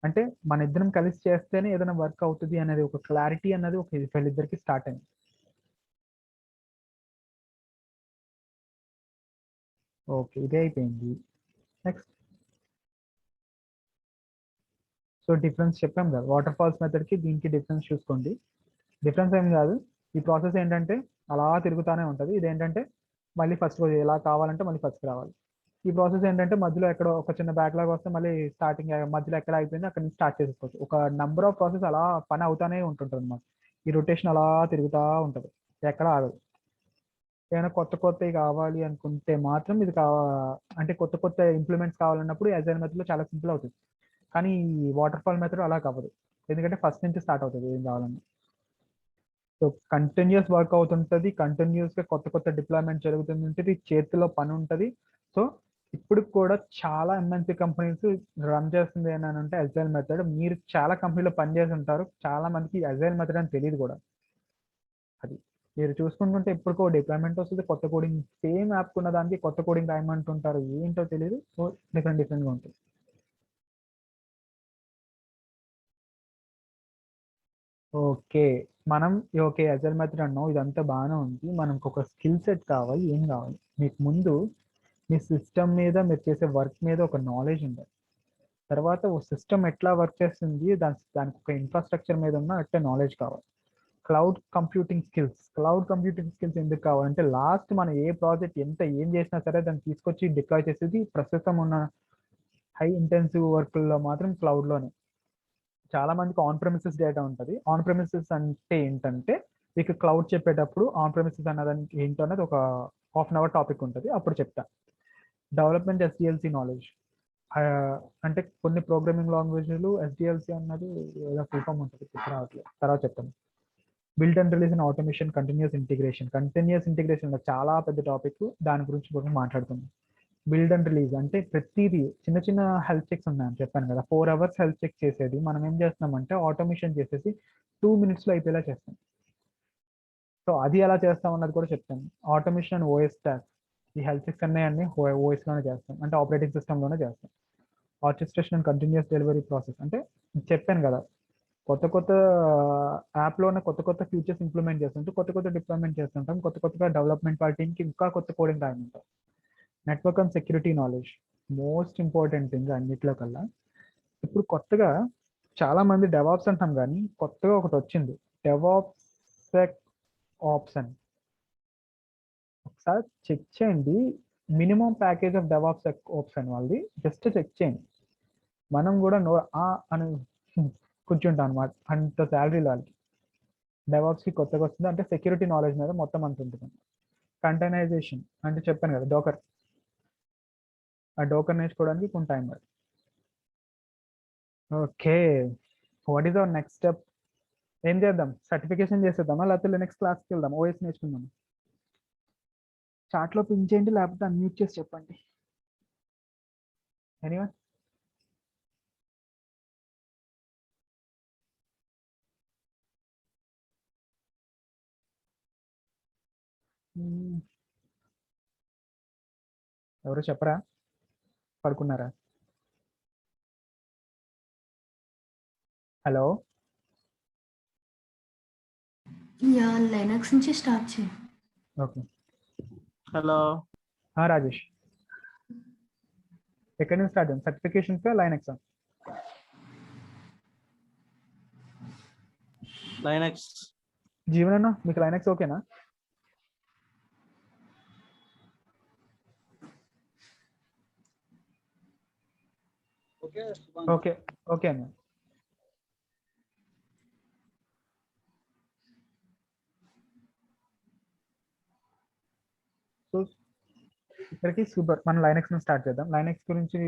అంటే మన ఇద్దరం కలిసి చేస్తేనే ఏదైనా వర్క్ అవుతుంది అనేది ఒక క్లారిటీ అన్నది ఒక వీళ్ళిద్దరికి స్టార్ట్ అయింది. ఓకే ఇదే అయిపోయింది. నెక్స్ట్ సో డిఫరెన్స్ చెప్పాం కదా, వాటర్ ఫాల్స్ మెథడ్కి దీనికి డిఫరెన్స్ చూసుకోండి. డిఫరెన్స్ ఏం కాదు, ఈ ప్రాసెస్ ఏంటంటే అలా తిరుగుతూనే ఉంటుంది. ఇదేంటంటే మళ్ళీ ఫస్ట్ రోజు ఎలా కావాలంటే మళ్ళీ ఫస్ట్ రావాలి. ఈ ప్రాసెస్ ఏంటంటే మధ్యలో ఎక్కడో ఒక చిన్న బ్యాక్లాగ్ వస్తే మళ్ళీ స్టార్టింగ్ మధ్యలో ఎక్కడ అయిపోయింది అక్కడ నుంచి స్టార్ట్ చేసుకోవచ్చు. ఒక నెంబర్ ఆఫ్ ప్రాసెస్ అలా పని అవుతానే ఉంటుంటుంది అన్నమాట. ఈ రొటేషన్ అలా తిరుగుతూ ఉంటుంది, ఎక్కడ ఆగదు. ఏమైనా కొత్త కొత్తవి కావాలి అనుకుంటే మాత్రం ఇది అంటే కొత్త కొత్త ఇంప్లిమెంట్స్ కావాలన్నప్పుడు అజైల్ మెథడ్లో చాలా సింపుల్ అవుతుంది. కానీ ఈ వాటర్ ఫాల్ మెథడ్ అలా కావదు, ఎందుకంటే ఫస్ట్ నుంచి స్టార్ట్ అవుతుంది ఏం కావాలన్నా. సో కంటిన్యూస్ వర్క్ అవుతుంటుంది, కంటిన్యూస్గా కొత్త కొత్త డిప్లాయ్మెంట్ జరుగుతుంటుంది, చేతిలో పని ఉంటుంది. సో ఇప్పుడు కూడా చాలా ఎంఎన్సీ కంపెనీస్ రన్ చేస్తుంది ఏంటంటే అజైల్ మెథడ్. మీరు చాలా కంపెనీలో పనిచేసి ఉంటారు, చాలా మందికి అజైల్ మెథడ్ అని తెలియదు కూడా. అది మీరు చూసుకుంటుంటే ఎప్పటికో డిప్లాయ్మెంట్ వస్తుంది, కొత్త కోడింగ్ సేమ్ యాప్ ఉన్న దానికి కొత్త కోడింగ్ రాయమంటుంటారు, ఏంటో తెలియదు. సో డిఫరెంట్గా ఉంటుంది. ఓకే మనం ఓకే అజైల్ మెథడ్ అన్నాం, ఇదంతా బాగానే ఉంది. మనకు ఒక స్కిల్ సెట్ కావాలి. ఏం కావాలి మీకు ముందు, మీ సిస్టమ్ మీద మీరు చేసే వర్క్ మీద ఒక నాలెడ్జ్ ఉండాలి. తర్వాత ఓ సిస్టమ్ ఎట్లా వర్క్ చేస్తుంది దానికి ఒక ఇన్ఫ్రాస్ట్రక్చర్ మీద ఉన్న అట్టే నాలెడ్జ్ కావాలి. క్లౌడ్ కంప్యూటింగ్ స్కిల్స్ ఎందుకు కావాలంటే లాస్ట్ మనం ఏ ప్రాజెక్ట్ ఏం చేసినా సరే దాన్ని తీసుకొచ్చి డిప్లాయ్ చేసేది ప్రస్తుతం ఉన్న హై ఇంటెన్సివ్ వర్క్లో మాత్రం క్లౌడ్లోనే. చాలా మందికి ఆన్ ప్రెమిసెస్ డేటా ఉంటుంది. ఆన్ ప్రెమిసెస్ అంటే ఏంటంటే మీకు క్లౌడ్ చెప్పేటప్పుడు ఆన్ ప్రెమిసెస్ అన్నదానికి ఏంటో అనేది ఒక హాఫ్ అన్ అవర్ టాపిక్ ఉంటుంది, అప్పుడు చెప్తా. డెవలప్మెంట్ ఎస్డిఎల్సి నాలెడ్జ్ అంటే కొన్ని ప్రోగ్రామింగ్ లాంగ్వేజ్లు ఎస్డిఎల్సి అన్నది ఏదో ఫుల్ ఫామ్ ఉంటుంది, రావట్లేదు, తర్వాత చెప్తాను. Build and release and automation, continuous integration చాలా పెద్ద టాపిక్, దాని గురించి కూడా మాట్లాడుతున్నాం. బిల్డ్ అండ్ రిలీజ్ అంటే ప్రతిదీ చిన్న చిన్న హెల్త్ చెక్స్ ఉన్నాయని చెప్పాను కదా, 4 hours హెల్త్ చెక్ చేసేది మనం ఏం చేస్తున్నామంటే ఆటోమేషన్ చేసేసి 2 minutes అయిపోయేలా చేస్తాం. సో అది ఎలా చేస్తాం అన్నది కూడా చెప్తాను. ఆటోమేషన్ అండ్ ఓఎస్ ట్యాక్స్, ఈ హెల్త్ చెక్స్ అన్నీ ఓఎస్లోనే చేస్తాం, అంటే ఆపరేటింగ్ సిస్టంలోనే చేస్తాం. Orchestration and continuous delivery process అంటే చెప్పాను కదా, కొత్త కొత్త యాప్లోనే కొత్త కొత్త ఫీచర్స్ ఇంప్లిమెంట్ చేస్తుంటాం, కొత్త కొత్త డిప్లాయ్మెంట్ చేస్తుంటాం, కొత్త కొత్తగా డెవలప్మెంట్ టీమ్కి ఇంకా కొత్త కోడింగ్ రాయమంటాం. Network and security knowledge most important thing అన్నిట్లో కల్లా. ఇప్పుడు కొత్తగా చాలా మంది డెవాప్స్ అంటాం, కానీ కొత్తగా ఒకటి వచ్చింది, డెవాప్స్ సెక్ ఆప్షన్. ఒకసారి చెక్ చేయండి, minimum package of DevOps sec option వాళ్ళది, జస్ట్ చెక్ చేయండి. మనం కూడా అని కూర్చుంటాం అనమాట, అంత శాలరీలు వాళ్ళకి. డెవాప్స్కి కొత్తగా వస్తుంది అంటే సెక్యూరిటీ నాలెడ్జ్ మీద మొత్తం అంత ఉంటుంది. కంటైనరైజేషన్ అంటే చెప్పాను కదా డోకర్, ఆ డోకర్ నేర్చుకోవడానికి కొంత టైం పడుతుంది. Okay what is our next step, ఏం చేద్దాం, సర్టిఫికేషన్ చేసేద్దామా లేకపోతే నెక్స్ట్ క్లాస్కి వెళ్దాం, ఓఎస్ నేర్చుకుందాం. చాట్లో పిన్ చేయండి లేకపోతే అన్మ్యూట్ చేసి చెప్పండి. ఎనీవన్ ఎవరు చెప్పరా, పడుకున్నారా? హలో యా లైనక్స్ నుంచి స్టార్ట్ చేయి. ఓకే. హలో రాజేష్, ఎక్కడి నుంచి స్టార్ట్ చేద్దాం? Certifications Linux? లైనక్స్. జీవన్ అన్న, మీకు లైనక్స్ ఓకేనా? ఓకే ఓకే అన్న. సో ఇక్కడికి సూపర్, మనం లైనక్స్ నుంచి స్టార్ట్ చేద్దాం. లైనక్స్ గురించి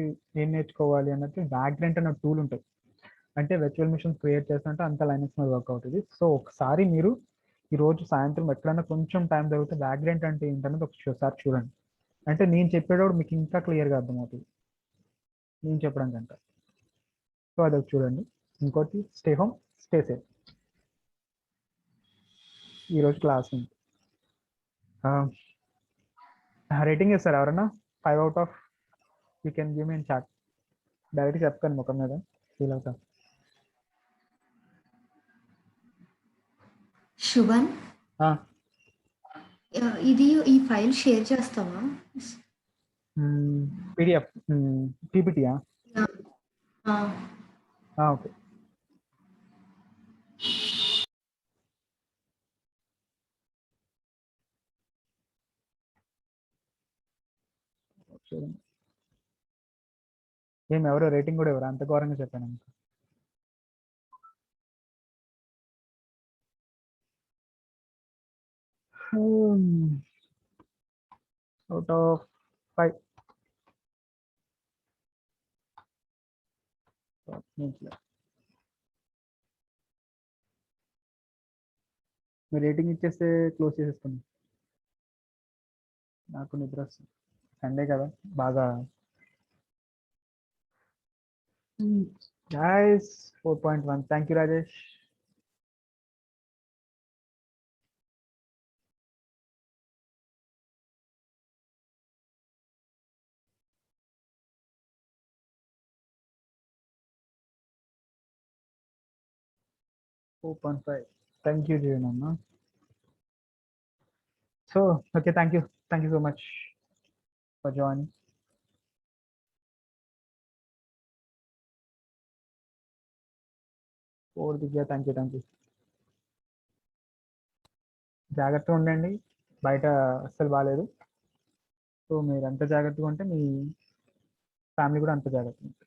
ఏం నేర్చుకోవాలి అన్నట్టు వ్యాగ్రెంట్ అన్న టూల్ ఉంటుంది. అంటే వర్చువల్ మిషన్స్ క్రియేట్ చేస్తుంటే అంత లైనక్స్ మీద వర్క్ అవుతుంది. సో ఒకసారి మీరు ఈరోజు సాయంత్రం ఎక్కడైనా కొంచెం టైం దొరికితే వ్యాగ్రెంట్ అంటే ఏంటన్నది ఒకసారి చూడండి. అంటే నేను చెప్పేటప్పుడు మీకు ఇంకా క్లియర్గా అర్థమవుతుంది నేను చెప్పడం కంటే. సో అదొకటి చూడండి. ఇంకోటి స్టే హోమ్ స్టే సేఫ్. ఈరోజు క్లాస్ రేటింగ్ ఇస్తారు ఎవరన్నా? 5 out of you can give me in chat. డైరెక్ట్గా చెప్తాను ముఖం మీద, ఫీల్ అవుతా. శుభన్, ఇది ఈ ఫైల్ షేర్ చేస్తావా? పీడిఎఫ్ పీపీటీయా? ఓకే. ఏం ఎవరో రేటింగ్ కూడా ఎవరు అంత ఘోరంగా చెప్పాను. Out of 5. మీరు రేటింగ్ ఇచ్చేస్తే క్లోజ్ చేసేస్తాను. నాకు నిద్ర వస్తుంది, సండే కదా బాగా. Guys 4.1. Thank you Rajesh. Thank you Jeevan అన్న. So okay, thank you so much for joining. Divya, thank you. జాగ్రత్తగా ఉండండి, బయట అస్సలు బాగాలేదు. సో మీరు ఎంత జాగ్రత్తగా ఉంటే మీ ఫ్యామిలీ కూడా అంత జాగ్రత్తగా ఉంటుంది.